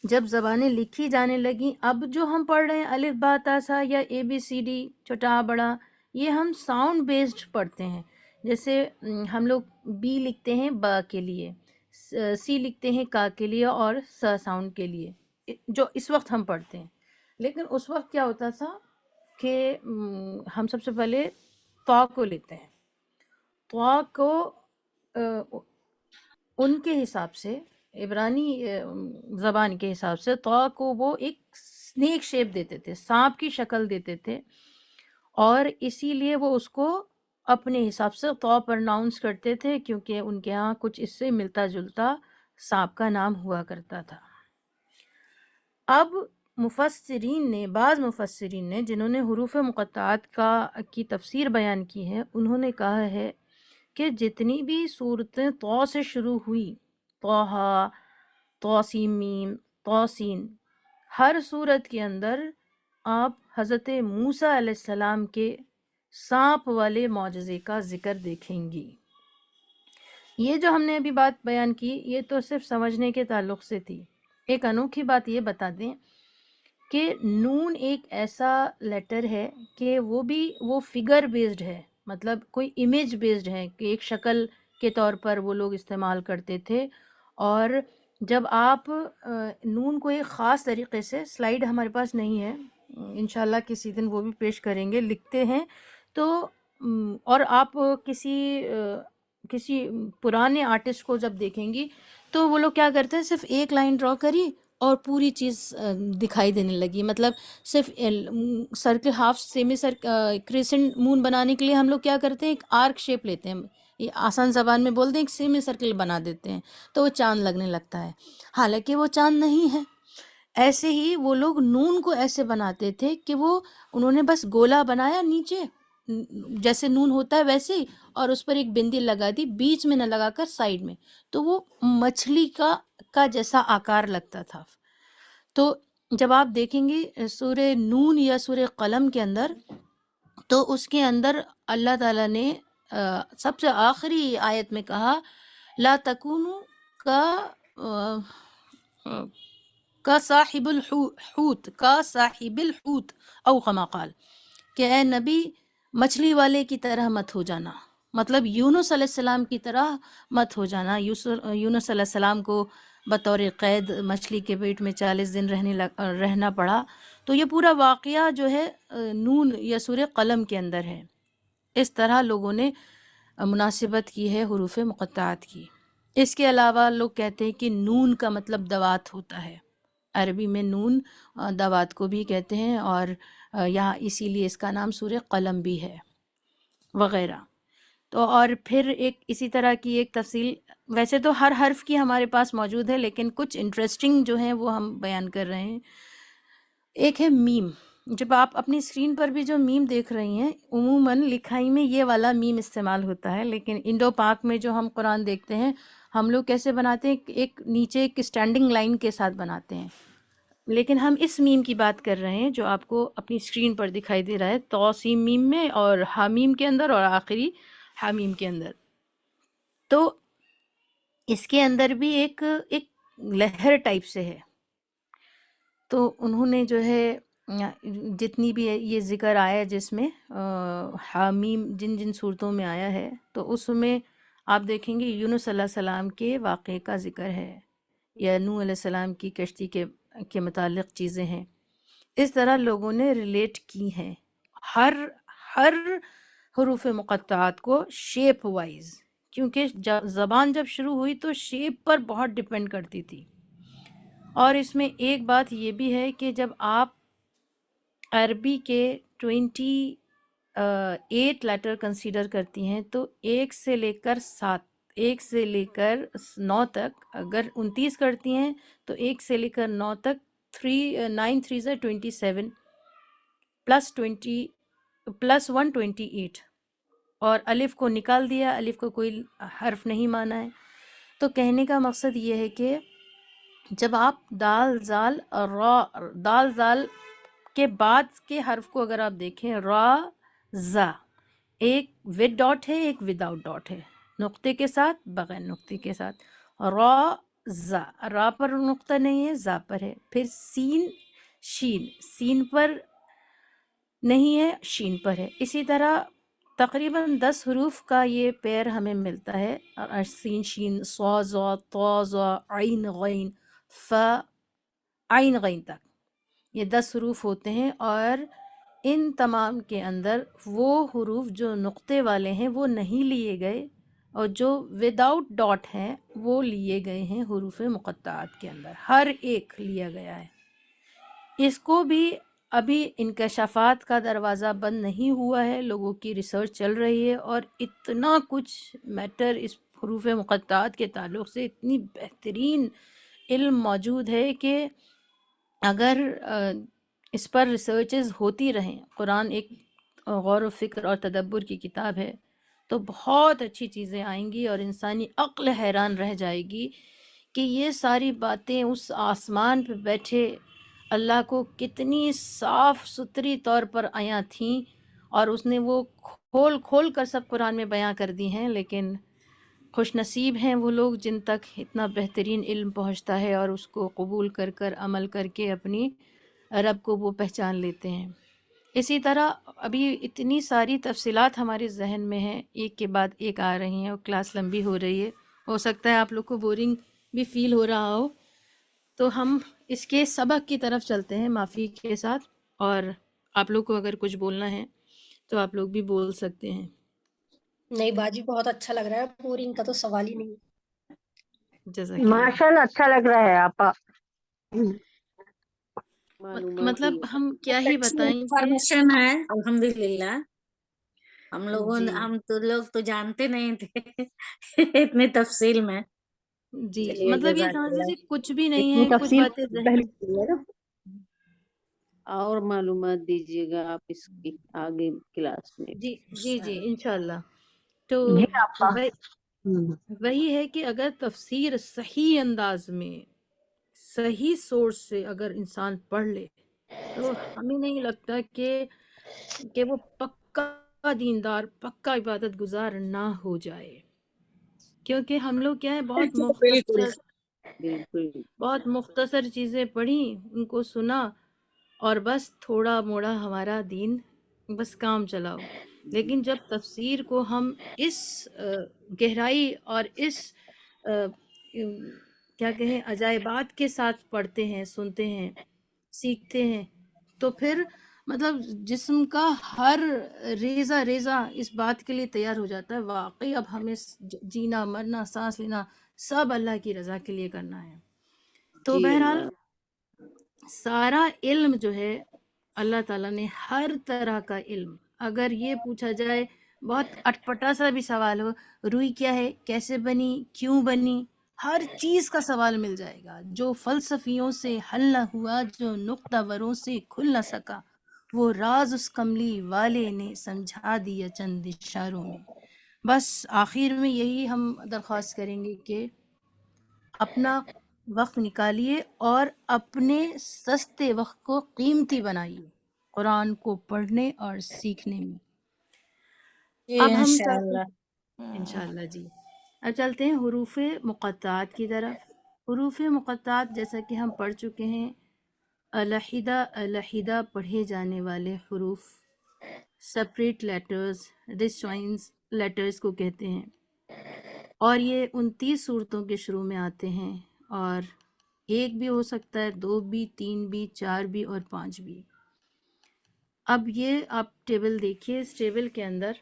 جب زبانیں لکھی جانے لگیں، اب جو ہم پڑھ رہے ہیں الف با تا سا یا اے بی سی ڈی چھوٹا بڑا، یہ ہم ساؤنڈ بیسڈ پڑھتے ہیں. جیسے ہم لوگ بی لکھتے ہیں با کے لیے، سی لکھتے ہیں کا کے لیے اور سا ساؤنڈ کے لیے، جو اس وقت ہم پڑھتے ہیں. لیکن اس وقت کیا ہوتا تھا کہ ہم سب سے پہلے طا کو لیتے ہیں. طا کو ان کے حساب سے، عبرانی زبان کے حساب سے طا کو وہ ایک سنیک شیپ دیتے تھے، سانپ کی شکل دیتے تھے، اور اسی لیے وہ اس کو اپنے حساب سے طا پرناؤنس کرتے تھے، کیونکہ ان کے ہاں کچھ اس سے ملتا جلتا سانپ کا نام ہوا کرتا تھا. اب بعض مفسرین نے جنہوں نے حروف مقطعات کی تفسیر بیان کی ہے، انہوں نے کہا ہے کہ جتنی بھی صورتیں طا سے شروع ہوئی، طٰہٰ، طاسیم میم، طاسین، ہر صورت کے اندر آپ حضرت موسیٰ علیہ السلام کے سانپ والے معجزے کا ذکر دیکھیں گی. یہ جو ہم نے ابھی بات بیان کی، یہ تو صرف سمجھنے کے تعلق سے تھی. ایک انوکھی بات یہ بتا دیں کہ نون ایک ایسا لیٹر ہے کہ وہ فگر بیسڈ ہے، مطلب کوئی امیج بیسڈ ہے، کہ ایک شکل کے طور پر وہ لوگ استعمال کرتے تھے. اور جب آپ نون کو ایک خاص طریقے سے، سلائیڈ ہمارے پاس نہیں ہے، انشاءاللہ کسی دن وہ بھی پیش کریں گے، لکھتے ہیں تو، اور آپ کسی پرانے آرٹسٹ کو جب دیکھیں گی تو وہ لوگ کیا کرتے ہیں، صرف ایک لائن ڈرا کری اور پوری چیز دکھائی دینے لگی. مطلب صرف سرکل، ہاف سیمی کریسنٹ مون بنانے کے لیے ہم لوگ کیا کرتے ہیں، ایک آرک شیپ لیتے ہیں، یہ آسان زبان میں بولتے ہیں ایک سیمی سرکل بنا دیتے ہیں تو وہ چاند لگنے لگتا ہے، حالانکہ وہ چاند نہیں ہے. ایسے ہی وہ لوگ نون کو ایسے بناتے تھے کہ انہوں نے بس گولا بنایا نیچے جیسے نون ہوتا ہے ویسے ہی، اور اس پر ایک بندی لگا دی، بیچ میں نہ لگا کر سائیڈ میں، تو وہ مچھلی کا جیسا آکار لگتا تھا. تو جب آپ دیکھیں گے سورہ نون یا سورہ قلم کے اندر، تو اس کے اندر اللہ تعالیٰ نے سب سے آخری آیت میں کہا لا تکونوا کا صاحب الحوت او کما قال، کہ اے نبی مچھلی والے کی طرح مت ہو جانا. مطلب یونس علیہ السلام کی طرح مت ہو جانا. یونس علیہ السلام کو بطور قید مچھلی کے پیٹ میں 40 دن رہنا پڑا. تو یہ پورا واقعہ جو ہے نون یا سورہ قلم کے اندر ہے. اس طرح لوگوں نے مناسبت کی ہے حروف مقطعات کی. اس کے علاوہ لوگ کہتے ہیں کہ نون کا مطلب دوات ہوتا ہے. عربی میں نون دوات کو بھی کہتے ہیں، اور یہاں اسی لیے اس کا نام سورہ قلم بھی ہے وغیرہ. تو اور پھر ایک اسی طرح کی ایک تفصیل، ویسے تو ہر حرف کی ہمارے پاس موجود ہے، لیکن کچھ انٹرسٹنگ جو ہیں وہ ہم بیان کر رہے ہیں. ایک ہے میم. جب آپ اپنی اسکرین پر بھی جو میم دیکھ رہی ہیں، عموماً لکھائی میں یہ والا میم استعمال ہوتا ہے، لیکن انڈو پاک میں جو ہم قرآن دیکھتے ہیں، ہم لوگ کیسے بناتے ہیں، ایک نیچے ایک اسٹینڈنگ لائن کے ساتھ بناتے ہیں. لیکن ہم اس میم کی بات کر رہے ہیں جو آپ کو اپنی اسکرین پر دکھائی دے رہا ہے، توسیم میم میں اور حامیم کے اندر اور آخری حامیم کے اندر. تو اس کے اندر بھی ایک لہر ٹائپ سے ہے. تو انہوں نے جو ہے جتنی بھی یہ ذکر آیا جس میں حامیم جن صورتوں میں آیا ہے، تو اس میں آپ دیکھیں گے یونس علیہ السلام کے واقعے کا ذکر ہے، یا نوح علیہ السلام کی کشتی کے متعلق چیزیں ہیں. اس طرح لوگوں نے ریلیٹ کی ہیں ہر حروف مقطعات کو شیپ وائز، کیونکہ زبان جب شروع ہوئی تو شیپ پر بہت ڈیپینڈ کرتی تھی. اور اس میں ایک بات یہ بھی ہے کہ جب آپ عربی کے 28 لیٹر کنسیڈر کرتی ہیں، تو 1 سے لے کر 9 تک، اگر 29 کرتی ہیں تو 1 سے لے کر 9 تک 9 3 27 پلس 1 28، اور الف کو نکال دیا، الف کو کوئی حرف نہیں مانا ہے. تو کہنے کا مقصد یہ ہے کہ جب آپ دال زال دال زال کے بعد کے حرف کو اگر آپ دیکھیں، را زا، ایک ود ڈاٹ ہے، ایک وداؤٹ ڈاٹ ہے، نقطے کے ساتھ، بغیر نقطے کے ساتھ. را زا، را پر نقطہ نہیں ہے، زا پر ہے. پھر سین شین، سین پر نہیں ہے، شین پر ہے. اسی طرح تقریباً 10 حروف کا یہ پیر ہمیں ملتا ہے، سین شین صا ضا طا ظا عین غین ف عین غین تک. یہ 10 حروف ہوتے ہیں، اور ان تمام کے اندر وہ حروف جو نقطے والے ہیں وہ نہیں لیے گئے، اور جو وداؤٹ ڈاٹ ہیں وہ لیے گئے ہیں حروف مقطعات کے اندر. ہر ایک لیا گیا ہے. اس کو بھی ابھی انکشافات کا دروازہ بند نہیں ہوا ہے، لوگوں کی ریسرچ چل رہی ہے، اور اتنا کچھ میٹر اس حروف مقطعات کے تعلق سے، اتنی بہترین علم موجود ہے کہ اگر اس پر ریسرچز ہوتی رہیں، قرآن ایک غور و فکر اور تدبر کی کتاب ہے، تو بہت اچھی چیزیں آئیں گی، اور انسانی عقل حیران رہ جائے گی کہ یہ ساری باتیں اس آسمان پہ بیٹھے اللہ کو کتنی صاف ستھری طور پر آیاں تھیں، اور اس نے وہ کھول کھول کر سب قرآن میں بیاں کر دی ہیں. لیکن خوش نصیب ہیں وہ لوگ جن تک اتنا بہترین علم پہنچتا ہے، اور اس کو قبول کر کر عمل کر کے اپنی رب کو وہ پہچان لیتے ہیں. اسی طرح ابھی اتنی ساری تفصیلات ہمارے ذہن میں ہیں، ایک کے بعد ایک آ رہی ہیں، اور کلاس لمبی ہو رہی ہے، ہو سکتا ہے آپ لوگ کو بورنگ بھی فیل ہو رہا ہو. تو ہم اس کے سبق کی طرف چلتے ہیں معافی کے ساتھ، اور آپ لوگ کو اگر کچھ بولنا ہے تو آپ لوگ بھی بول سکتے ہیں. نہیں باجی بہت اچھا لگ رہا ہے، پوری ان کا تو سوال ہی نہیں. جزاک اللہ. ماشاء اللہ اچھا لگ رہا ہے آپا. مطلب ہم کیا ہی اچھی بتائیں کہ انفارمیشن ہے الحمدللہ. ہم لوگوں جی ہم تو لوگ تو جانتے نہیں تھے اتنی تفصیل میں. جی، چلیے مطلب یہ جزاک سمجھ اللہ. لیجیے کچھ بھی نہیں اتنی ہے، کچھ تفصیل باتیں ذہن پہلی ہے نا. اور معلومات دیجیے گا آپ اس کی آگے کلاس میں. جی جی جی انشاءاللہ. تو جی آپا. وہی ہے کہ اگر تفسیر صحیح انداز میں صحیح سورس سے اگر انسان پڑھ لے تو ہمیں نہیں لگتا کہ وہ پکا دیندار، پکا عبادت گزار نہ ہو جائے. کیونکہ ہم لوگ کیا ہے، بالکل بالکل بہت مختصر چیزیں پڑھیں، ان کو سنا، اور بس تھوڑا موڑا ہمارا دین بس کام چلاؤ. لیکن جب تفسیر کو ہم اس گہرائی اور اس کیا کہیں عجائبات کے ساتھ پڑھتے ہیں، سنتے ہیں، سیکھتے ہیں، تو پھر مطلب جسم کا ہر ریزہ ریزہ اس بات کے لیے تیار ہو جاتا ہے واقعی اب ہمیں جینا مرنا سانس لینا سب اللہ کی رضا کے لیے کرنا ہے. تو جی بہرحال اللہ. سارا علم جو ہے اللہ تعالیٰ نے ہر طرح کا علم، اگر یہ پوچھا جائے بہت اٹپٹا سا بھی سوال ہو، روئی کیا ہے، کیسے بنی، کیوں بنی، ہر چیز کا سوال مل جائے گا. جو فلسفیوں سے حل نہ ہوا، جو نقطہ وروں سے کھل نہ سکا، وہ راز اس کملی والے نے سمجھا دیا چند اشاروں میں. بس آخر میں یہی ہم درخواست کریں گے کہ اپنا وقت نکالیے اور اپنے سستے وقت کو قیمتی بنائیے قرآن کو پڑھنے اور سیکھنے میں. جی اب ہم انشاءاللہ. انشاءاللہ جی اب چلتے ہیں حروف مقطعات کی طرف. حروف مقطعات جیسا کہ ہم پڑھ چکے ہیں، علیحدہ علیحدہ پڑھے جانے والے حروف، سپریٹ لیٹرز، ڈسجوائنٹ لیٹرز کو کہتے ہیں، اور یہ 29 صورتوں کے شروع میں آتے ہیں، اور ایک بھی ہو سکتا ہے، 2 بھی، 3 بھی، 4 بھی، اور 5 بھی. اب یہ آپ ٹیبل دیکھیے، اس ٹیبل کے اندر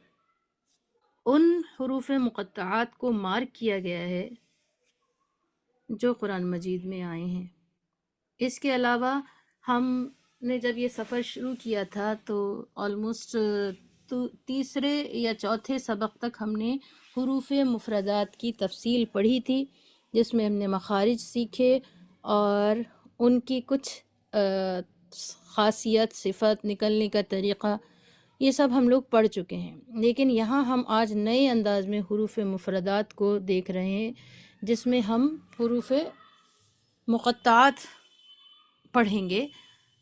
ان حروف مقطعات کو مارک کیا گیا ہے جو قرآن مجید میں آئے ہیں. اس کے علاوہ ہم نے جب یہ سفر شروع کیا تھا تو آلموسٹ تیسرے یا چوتھے سبق تک ہم نے حروف مفردات کی تفصیل پڑھی تھی، جس میں ہم نے مخارج سیکھے اور ان کی کچھ خاصیت، صفت، نکلنے کا طریقہ، یہ سب ہم لوگ پڑھ چکے ہیں. لیکن یہاں ہم آج نئے انداز میں حروف مفردات کو دیکھ رہے ہیں جس میں ہم حروف مقطعات پڑھیں گے۔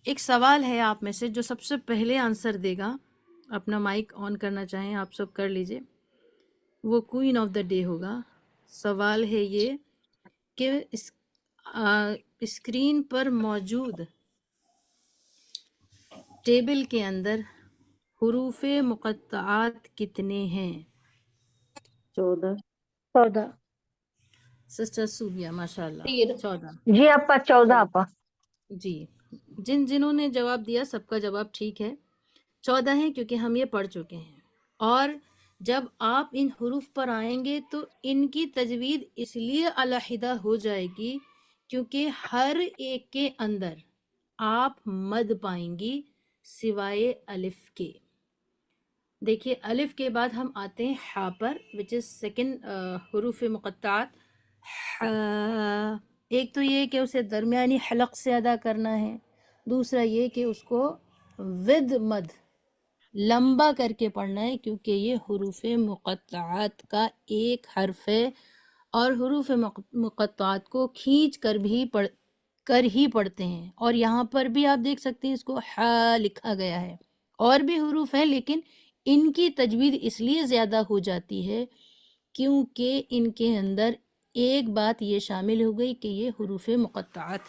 ایک سوال ہے آپ میں سے جو سب سے پہلے آنسر دے گا، اپنا مائک آن کرنا چاہیں آپ سب کر لیجئے، وہ کوئین آف دا ڈے ہوگا۔ سوال ہے یہ کہ اسکرین پر موجود ٹیبل کے اندر حروف مقطعات کتنے ہیں؟ 14 14 سسٹر سوبیا ماشاء اللہ 14۔ جی آپا 14 آپا۔ جی، جنہوں نے جواب دیا سب کا جواب ٹھیک ہے، 14 ہیں کیونکہ ہم یہ پڑھ چکے ہیں۔ اور جب آپ ان حروف پر آئیں گے تو ان کی تجوید اس لیے علیحدہ ہو جائے گی کیونکہ ہر ایک کے اندر آپ مد پائیں گی سوائے الف کے۔ دیکھیے الف کے بعد ہم آتے ہیں ہا پر which is سیکنڈ حروف مقطعات۔ ایک تو یہ کہ اسے درمیانی حلق سے ادا کرنا ہے، دوسرا یہ کہ اس کو ود مد لمبا کر کے پڑھنا ہے کیونکہ یہ حروف مقطعات کا ایک حرف ہے اور حروف مقطعات کو کھینچ کر بھی پڑھتے ہیں۔ اور یہاں پر بھی آپ دیکھ سکتے ہیں اس کو ہا لکھا گیا ہے، اور بھی حروف ہیں لیکن ان کی تجوید اس لیے زیادہ ہو جاتی ہے کیونکہ ان کے اندر ایک بات یہ شامل ہو گئی کہ یہ حروف مقطعات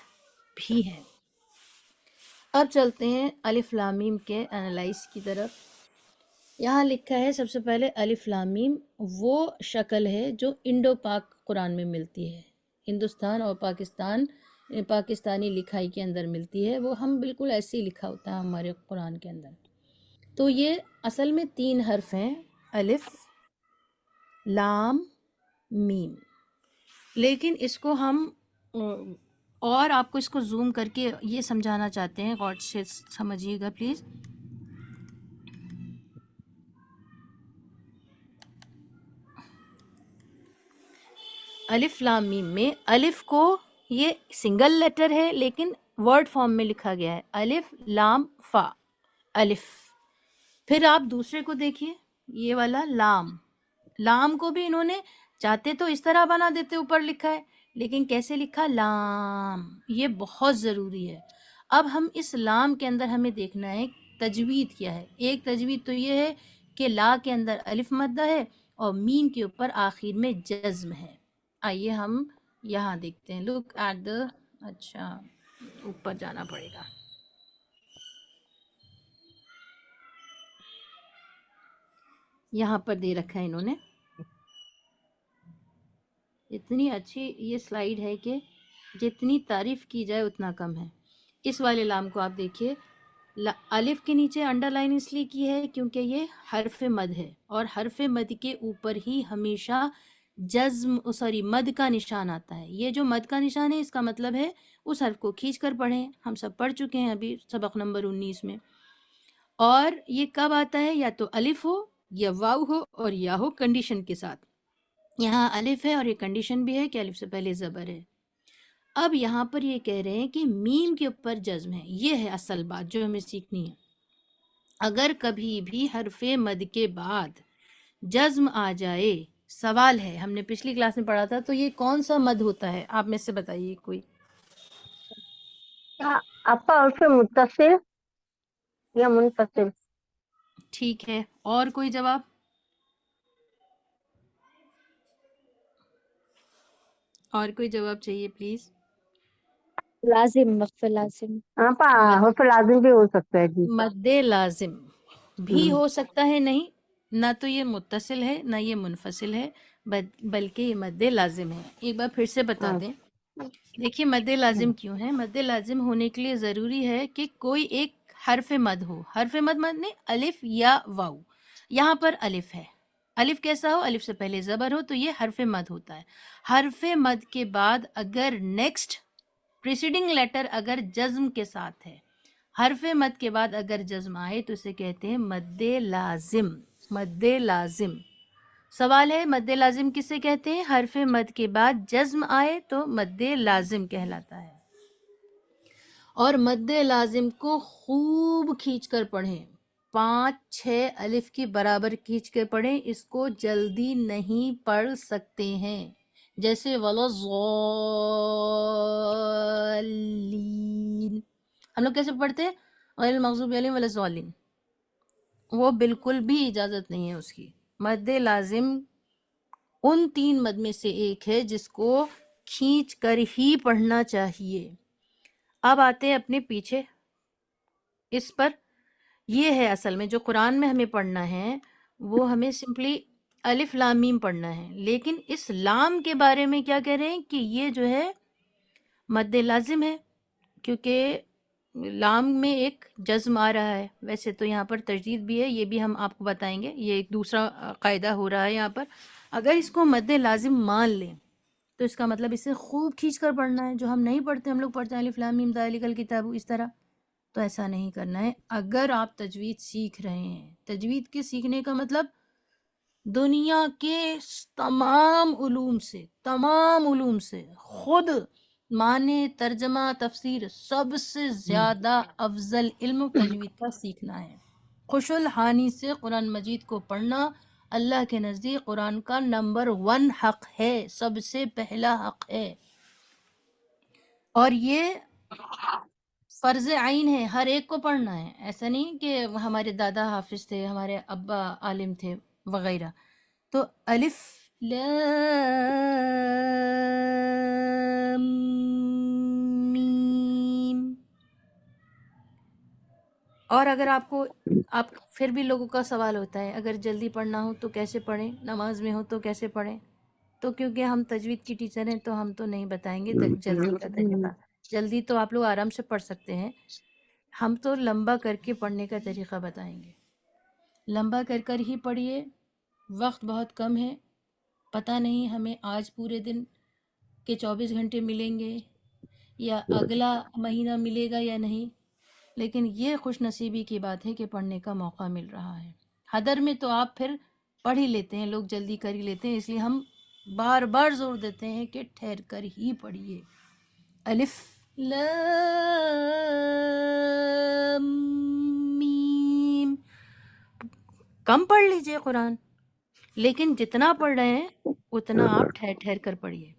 بھی ہیں۔ اب چلتے ہیں الف لام میم کے انالائز کی طرف۔ یہاں لکھا ہے سب سے پہلے الف لام میم وہ شکل ہے جو انڈو پاک قرآن میں ملتی ہے، ہندوستان اور پاکستانی لکھائی کے اندر ملتی ہے، وہ ہم بالکل ایسے ہی لکھا ہوتا ہے ہمارے قرآن کے اندر۔ تو یہ اصل میں 3 حرف ہیں، الف لام میم، لیکن اس کو ہم اور آپ کو اس کو زوم کر کے یہ سمجھانا چاہتے ہیں، غور سے سمجھیے گا پلیز۔ الف لام میم میں الف کو یہ سنگل لیٹر ہے لیکن ورڈ فارم میں لکھا گیا ہے، الف لام فا الف۔ پھر آپ دوسرے کو دیکھیے، یہ والا لام کو بھی انہوں نے چاہتے تو اس طرح بنا دیتے، اوپر لکھا ہے لیکن کیسے لکھا؟ لام۔ یہ بہت ضروری ہے۔ اب ہم اس لام کے اندر ہمیں دیکھنا ہے تجوید کیا ہے۔ ایک تجوید تو یہ ہے کہ لا کے اندر الف مدہ ہے اور میم کے اوپر آخر میں جزم ہے۔ آئیے ہم یہاں دیکھتے ہیں، لک ایٹ دا، اچھا اوپر جانا پڑے گا۔ یہاں پر دے رکھا ہے انہوں نے، اتنی اچھی یہ سلائیڈ ہے کہ جتنی تعریف کی جائے اتنا کم ہے۔ اس والے لام کو آپ دیکھیے، الف کے نیچے انڈر لائن اس لیے کی ہے کیونکہ یہ حرف مد ہے اور حرف مد کے اوپر ہی ہمیشہ مد کا نشان آتا ہے۔ یہ جو مد کا نشان ہے اس کا مطلب ہے اس حرف کو کھینچ کر پڑھیں، ہم سب پڑھ چکے ہیں ابھی سبق نمبر 19 میں۔ اور یہ کب آتا ہے؟ یا تو الف ہو یا واو ہو اور یا ہو کنڈیشن کے ساتھ۔ یہاں الف ہے اور یہ کنڈیشن بھی ہے کہ الف سے پہلے زبر ہے۔ اب یہاں پر یہ کہہ رہے ہیں کہ میم کے اوپر جزم ہے، یہ ہے اصل بات جو ہمیں سیکھنی ہے۔ اگر کبھی بھی حرف مد کے بعد جزم آ جائے، سوال ہے، ہم نے پچھلی کلاس میں پڑھا تھا، تو یہ کون سا مد ہوتا ہے؟ آپ میں سے بتائیے کوئی۔ آپا عرف متصل یا منفصل؟ ٹھیک ہے، اور کوئی جواب؟ اور کوئی جواب چاہیے پلیز؟ لازم، وقف لازم۔ آپا حرف لازم بھی ہو سکتا ہے جی۔ مد لازم بھی ہو سکتا ہے، نہیں، نہ تو یہ متصل ہے نہ یہ منفصل ہے، بلکہ یہ مد لازم ہے۔ ایک بار پھر سے بتا دیں، دیکھیے مد لازم کیوں ہے؟ مد لازم ہونے کے لیے ضروری ہے کہ کوئی ایک حرف مد ہو۔ حرف مد نے الف یا واو، یہاں پر الف ہے، الف کیسا ہو؟ الف سے پہلے زبر ہو تو یہ حرف مد ہوتا ہے۔ حرف مد کے بعد اگر نیکسٹ پریسیڈنگ لیٹر اگر جزم کے ساتھ ہے، حرف مد کے بعد اگر جزم آئے تو اسے کہتے ہیں مد لازم۔ مد لازم، سوال ہے مد لازم کسے کہتے ہیں؟ حرف مد کے بعد جزم آئے تو مد لازم کہلاتا ہے۔ اور مد لازم کو خوب کھینچ کر پڑھیں، 5-6 الف کی برابر کھینچ کے پڑھیں، اس کو جلدی نہیں پڑھ سکتے ہیں، جیسے وَلَضَّالِّينَ، ہم لوگ کیسے پڑھتے ہیں؟ غیر المغضوب علیہم ولا الضالین، وہ بالکل بھی اجازت نہیں ہے اس کی۔ مد لازم ان 3 مد میں سے ایک ہے جس کو کھینچ کر ہی پڑھنا چاہیے۔ اب آتے ہیں اپنے پیچھے اس پر، یہ ہے اصل میں جو قرآن میں ہمیں پڑھنا ہے، وہ ہمیں سمپلی الف لام میم پڑھنا ہے، لیکن اس لام کے بارے میں کیا کہہ رہے ہیں کہ یہ جو ہے مد لازم ہے، کیونکہ لام میں ایک جزم آ رہا ہے۔ ویسے تو یہاں پر تجدید بھی ہے، یہ بھی ہم آپ کو بتائیں گے، یہ ایک دوسرا قاعدہ ہو رہا ہے یہاں پر۔ اگر اس کو مد لازم مان لیں تو اس کا مطلب اسے خوب کھینچ کر پڑھنا ہے، جو ہم نہیں پڑھتے، ہم لوگ پڑھتے ہیں الف لام میم ذالک الکتاب اس طرح، تو ایسا نہیں کرنا ہے۔ اگر آپ تجوید سیکھ رہے ہیں، تجوید کے سیکھنے کا مطلب دنیا کے تمام علوم سے خود معنی، ترجمہ، تفسیر، سب سے زیادہ افضل علم تجوید کا سیکھنا ہے۔ خوش الحانی سے قرآن مجید کو پڑھنا اللہ کے نزدیک قرآن کا نمبر 1 حق ہے، سب سے پہلا حق ہے، اور یہ فرض عین ہے، ہر ایک کو پڑھنا ہے۔ ایسا نہیں کہ ہمارے دادا حافظ تھے، ہمارے ابا عالم تھے وغیرہ۔ تو الف لام میم۔ اور اگر آپ پھر بھی لوگوں کا سوال ہوتا ہے اگر جلدی پڑھنا ہو تو کیسے پڑھیں، نماز میں ہو تو کیسے پڑھیں؟ تو کیونکہ ہم تجوید کی ٹیچر ہیں تو ہم تو نہیں بتائیں گے جلدی کا طریقہ، جلدی تو آپ لوگ آرام سے پڑھ سکتے ہیں، ہم تو لمبا کر کے پڑھنے کا طریقہ بتائیں گے۔ لمبا کر ہی پڑھیے، وقت بہت کم ہے، پتہ نہیں ہمیں آج پورے دن کے 24 گھنٹے ملیں گے یا اگلا مہینہ ملے گا یا نہیں، لیکن یہ خوش نصیبی کی بات ہے کہ پڑھنے کا موقع مل رہا ہے۔ حدر میں تو آپ پھر پڑھ ہی لیتے ہیں، لوگ جلدی کر ہی لیتے ہیں، اس لیے ہم بار بار زور دیتے ہیں کہ ٹھہر کر ہی پڑھیے۔ الف لام میم، کم پڑھ لیجئے قرآن، لیکن جتنا پڑھ رہے ہیں اتنا آپ ٹھہر کر پڑھیے۔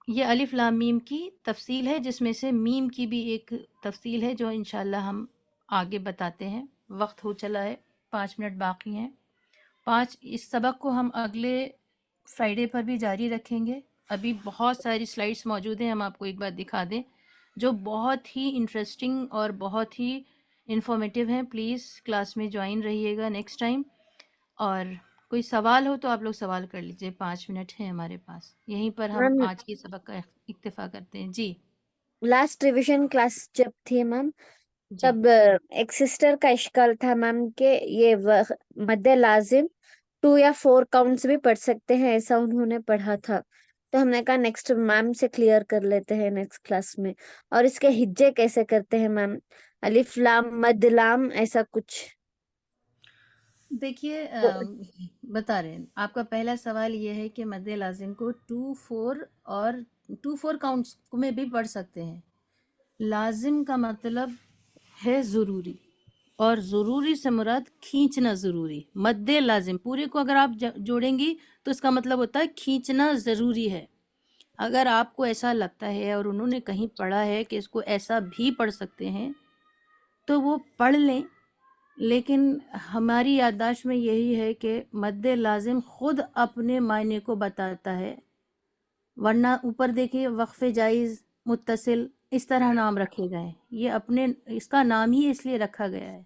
یہ الف لام میم کی تفصیل ہے، جس میں سے میم کی بھی ایک تفصیل ہے جو انشاءاللہ ہم آگے بتاتے ہیں۔ وقت ہو چلا ہے، 5 منٹ باقی ہیں۔ اس سبق کو ہم اگلے فرائیڈے پر بھی جاری رکھیں گے۔ ابھی بہت ساری سلائیڈز موجود ہیں، ہم آپ کو ایک بار دکھا دیں، جو بہت ہی انٹرسٹنگ اور بہت ہی انفارمیٹیو ہیں۔ پلیز کلاس میں جوائن رہیے گا نیکسٹ ٹائم، اور کوئی سوال ہو تو آپ لوگ سوال کر لیجئے، 5 منٹ ہیں ہمارے پاس۔ یہیں پر ہم میم آج کی سبق کا اکتفا کرتے ہیں۔ جی لاسٹ ریویژن کلاس جب تھی میم، جی تب ایک سسٹر کا اشکال تھا میم کہ یہ مد لازم 2 یا 4 کاؤنٹس بھی پڑھ سکتے ہیں، ایسا انہوں نے پڑھا تھا، تو ہم نے کہا نیکسٹ میم سے کلیئر کر لیتے ہیں نیکسٹ کلاس میں۔ اور اس کے ہجے کیسے کرتے ہیں میم؟ الف لام مد لام ایسا کچھ؟ دیکھیے، بتا رہے ہیں، آپ کا پہلا سوال یہ ہے کہ مد لازم کو 2 4 کاؤنٹس میں بھی پڑھ سکتے ہیں۔ لازم کا مطلب ہے ضروری، اور ضروری سے مراد کھینچنا ضروری۔ مد لازم پورے کو اگر آپ جوڑیں گی تو اس کا مطلب ہوتا ہے کھینچنا ضروری ہے۔ اگر آپ کو ایسا لگتا ہے اور انہوں نے کہیں پڑھا ہے کہ اس کو ایسا بھی پڑھ سکتے ہیں تو وہ پڑھ لیں، لیکن ہماری یادداشت میں یہی ہے کہ مد لازم خود اپنے معنی کو بتاتا ہے، ورنہ اوپر دیکھیے وقف جائز، متصل، اس طرح نام رکھے گئے ہیں، یہ اس کا نام ہی اس لیے رکھا گیا ہے۔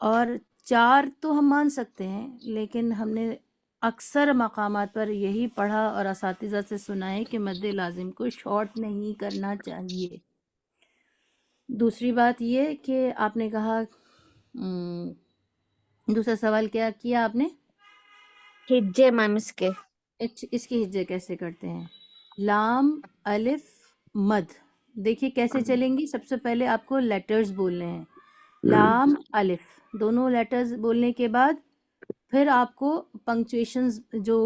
اور 4 تو ہم مان سکتے ہیں، لیکن ہم نے اکثر مقامات پر یہی پڑھا اور اساتذہ سے سنا ہے کہ مد لازم کو شارٹ نہیں کرنا چاہیے۔ دوسری بات یہ کہ آپ نے کہا، دوسرا سوال کیا کیا آپ نے؟ ہجے میم اس کے اس کی ہجے کیسے کرتے ہیں؟ لام الف مد، دیکھیے کیسے چلیں گی۔ سب سے پہلے آپ کو لیٹرز بولنے ہیں، لام الف، دونوں لیٹرز بولنے کے بعد پھر آپ کو پنکچویشنز جو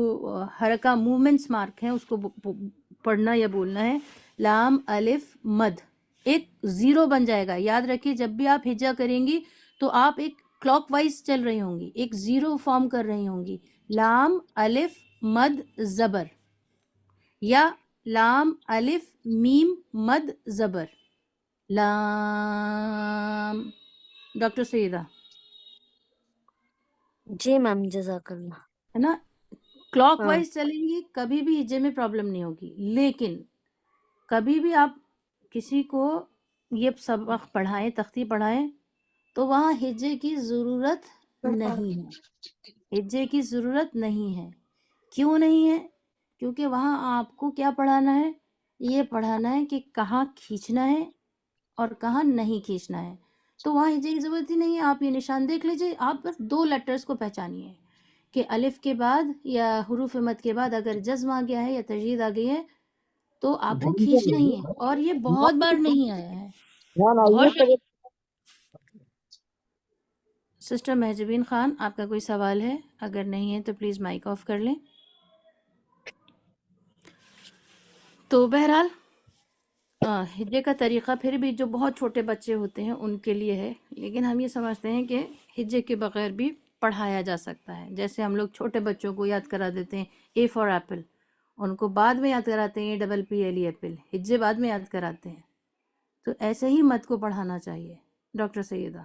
حرکہ موومنٹس مارک ہیں اس کو پڑھنا یا بولنا ہے۔ لام الف مد، ایک 0 بن جائے گا، یاد رکھیے جب بھی آپ ہجا کریں گی تو آپ ایک کلاک وائز چل رہی ہوں گی، ایک 0 فارم کر رہی ہوں گی، لام الف مد زبر یا لام الف میم مد زبر. لام. ڈاکٹر سیدہ جی میم جزاک اللہ. ہے نا, کلاک ہاں وائز چلیں گی کبھی بھی ہجے میں پرابلم نہیں ہوگی. لیکن کبھی بھی آپ کسی کو یہ سبق پڑھائیں, تختی پڑھائیں, تو وہاں ہجے کی ضرورت نہیں ہے. ہجے کی ضرورت نہیں ہے. کیوں نہیں ہے؟ کیونکہ وہاں آپ کو کیا پڑھانا ہے؟ یہ پڑھانا ہے کہ کہاں کھینچنا ہے اور کہاں نہیں کھینچنا ہے. تو وہاں ہجے کی ضرورت ہی نہیں ہے. آپ یہ نشان دیکھ لیجئے, آپ بس 2 لیٹرز کو پہچانیے کہ الف کے بعد یا حروف مد کے بعد اگر جزم آ گیا ہے یا تجوید آ گئی ہے تو آپ کو کھینچنا ہی ہے. اور یہ بہت بار نہیں آیا ہے, بہت. سسٹر مہجبین خان, آپ کا کوئی سوال ہے؟ اگر نہیں ہے تو پلیز مائک آف کر لیں. تو بہرحال ہجے کا طریقہ پھر بھی جو بہت چھوٹے بچے ہوتے ہیں ان کے لیے ہے, لیکن ہم یہ سمجھتے ہیں کہ ہجے کے بغیر بھی پڑھایا جا سکتا ہے. جیسے ہم لوگ چھوٹے بچوں کو یاد کرا دیتے ہیں اے فار ایپل, ان کو بعد میں یاد کراتے ہیں APPLE ایپل, ہجے بعد میں یاد کراتے ہیں. تو ایسے ہی مد کو پڑھانا چاہیے. ڈاکٹر سیدہ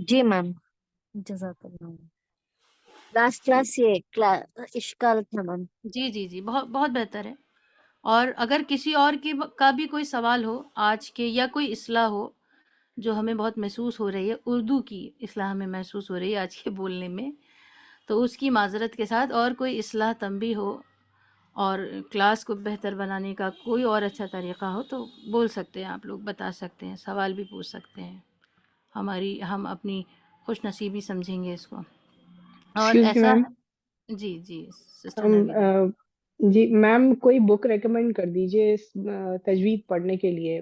جی میم جزاک اللہ. لاسٹ کلاس یہ اشکال تھا میم. جی جی جی, بہت بہت بہتر ہے. اور اگر کسی اور کا بھی کوئی سوال ہو آج کے, یا کوئی اصلاح ہو جو ہمیں بہت محسوس ہو رہی ہے, اردو کی اصلاح ہمیں محسوس ہو رہی ہے آج کے بولنے میں, تو اس کی معذرت کے ساتھ, اور کوئی اصلاح تنبیہ ہو اور کلاس کو بہتر بنانے کا کوئی اور اچھا طریقہ ہو تو بول سکتے ہیں, آپ لوگ بتا سکتے ہیں, سوال بھی پوچھ سکتے ہیں. ہم اپنی خوش نصیبی سمجھیں گے اس کو. اور ایکسکیوز می ایسا میم, جی جی سسٹر نویدہ. جی میم کوئی بک ریکمینڈ کر دیجیے اس تجوید پڑھنے کے لیے.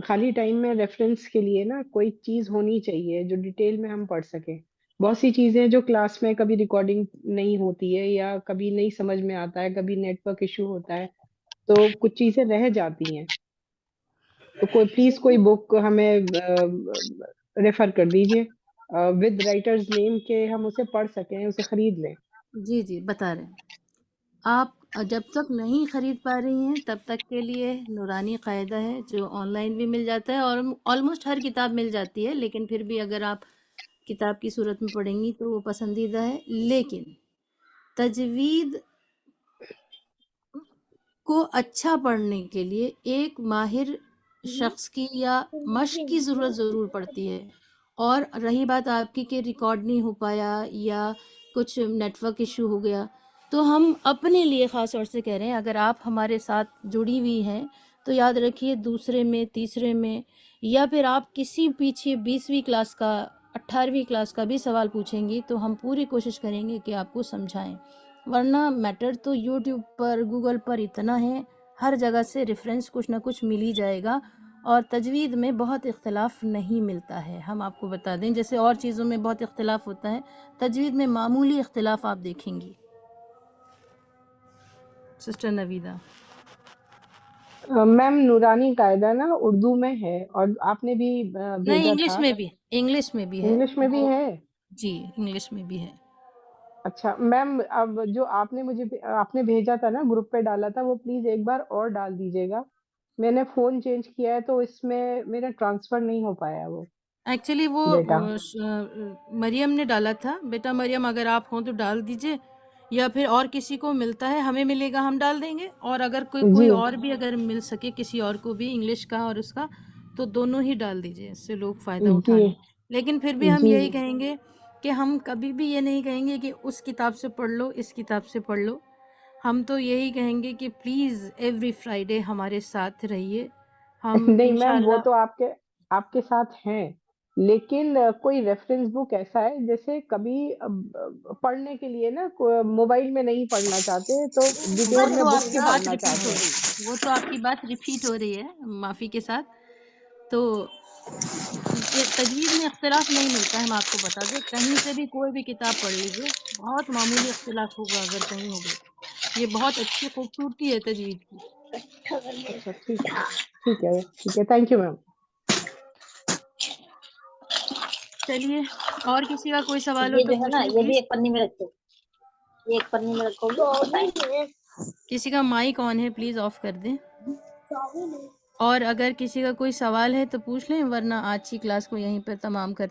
خالی ٹائم میں ریفرنس کے لیے نا کوئی چیز ہونی چاہیے جو ڈیٹیل میں ہم پڑھ سکیں. بہت سی چیزیں جو کلاس میں کبھی ریکارڈنگ نہیں ہوتی ہے یا کبھی نہیں سمجھ میں آتا ہے, کبھی نیٹ ورک ایشو ہوتا ہے, تو کچھ چیزیں رہ جاتی ہیں. تو پلیز کوئی بک ہمیں ریفر کر دیجیے ود رائٹرز نیم کے ہم اسے پڑھ سکیں, اسے خرید لیں. جی جی بتا رہے ہیں. آپ جب تک نہیں خرید پا رہی ہیں تب تک کے لیے نورانی قاعدہ ہے جو آن لائن بھی مل جاتا ہے, اور آلموسٹ ہر کتاب مل جاتی ہے, لیکن پھر بھی اگر آپ کتاب کی صورت میں پڑھیں گی تو وہ پسندیدہ ہے. لیکن تجوید کو اچھا پڑھنے کے لیے ایک ماہر شخص کی یا مشق کی ضرور پڑتی ہے. اور رہی بات آپ کی کہ ریکارڈ نہیں ہو پایا یا کچھ نیٹ ورک ایشو ہو گیا, تو ہم اپنے لیے خاص طور سے کہہ رہے ہیں, اگر آپ ہمارے ساتھ جڑی ہوئی ہیں تو یاد رکھیے دوسرے میں, تیسرے میں, یا پھر آپ کسی پیچھے 20ویں کلاس کا, 18ویں کلاس کا بھی سوال پوچھیں گی تو ہم پوری کوشش کریں گے کہ آپ کو سمجھائیں. ورنہ میٹر تو یوٹیوب پر, گوگل پر اتنا ہے, ہر جگہ سے ریفرنس کچھ نہ کچھ مل ہی جائے گا. اور تجوید میں بہت اختلاف نہیں ملتا ہے, ہم آپ کو بتا دیں. جیسے اور چیزوں میں بہت اختلاف ہوتا ہے, تجوید میں معمولی اختلاف آپ دیکھیں گی. سسٹر نویدہ میم نورانی قاعدہ نا اردو میں ہے, اور آپ نے بھی نہیں, بھیجا تھا. انگلش میں بھی ہے انگلش میں بھی وہ. ہے؟ جی انگلش میں بھی ہے. اچھا میم, اب جو آپ نے بھیجا تھا نا, گروپ پہ ڈالا تھا, وہ پلیز ایک بار اور ڈال دیجیے گا. میں نے فون چینج کیا ہے تو اس میں میرا ٹرانسفر نہیں ہو پایا وہ ایکچولی وہ ڈیٹا. مریم نے ڈالا تھا. بیٹا مریم اگر آپ ہوں تو ڈال دیجئے, یا پھر اور کسی کو ملتا ہے ہمیں ملے گا, ہم ڈال دیں گے. اور اگر کوئی جی اور بھی اگر مل سکے کسی اور کو بھی انگلش کا اور اس کا, تو دونوں ہی ڈال دیجئے, اس سے لوگ فائدہ اٹھا جی لیں. لیکن پھر بھی ہم جی یہی کہیں گے کہ ہم کبھی بھی یہ نہیں کہیں گے کہ اس کتاب سے پڑھ لو, اس کتاب سے پڑھ لو. ہم تو یہی کہیں گے کہ پلیز ایوری فرائیڈے ہمارے ساتھ رہیے. ہم نہیں میم, وہ انشاءاللہ تو آپ کے ساتھ ہیں, لیکن کوئی ریفرنس بک ایسا ہے جیسے کبھی پڑھنے کے لیے نا موبائل میں نہیں پڑھنا چاہتے تو ڈیٹیل وہ میں تو آپ بک کی سے بات پڑھنا ریپیٹ ہو چاہتے ہیں. رہی ہے, وہ تو آپ کی بات ریپیٹ ہو رہی ہے, معافی کے ساتھ. تو یہ تجوید میں اختلاف نہیں ملتا ہے, ہم آپ کو بتا دیں. کہیں سے بھی کوئی بھی کتاب پڑھ لیجئے, بہت معمولی اختلاف ہوگا اگر کہیں ہوگا. یہ بہت اچھی خوبصورتی ہے تجوید کی. اچھا ٹھیک ہے, تھینک یو میم. چلیے اور کسی کا کوئی سوال ہو یہ تو جو ہے پوچھ نا لیں یہ بھی پلیز. ایک پنی میں رکھو، یہ ایک پنی میں رکھو گے. کسی کا مائک آن ہے پلیز آف کر دیں. اور اگر کسی کا کوئی سوال ہے تو پوچھ لیں، ورنہ آج کی کلاس کو یہیں پر تمام کرتے ہیں.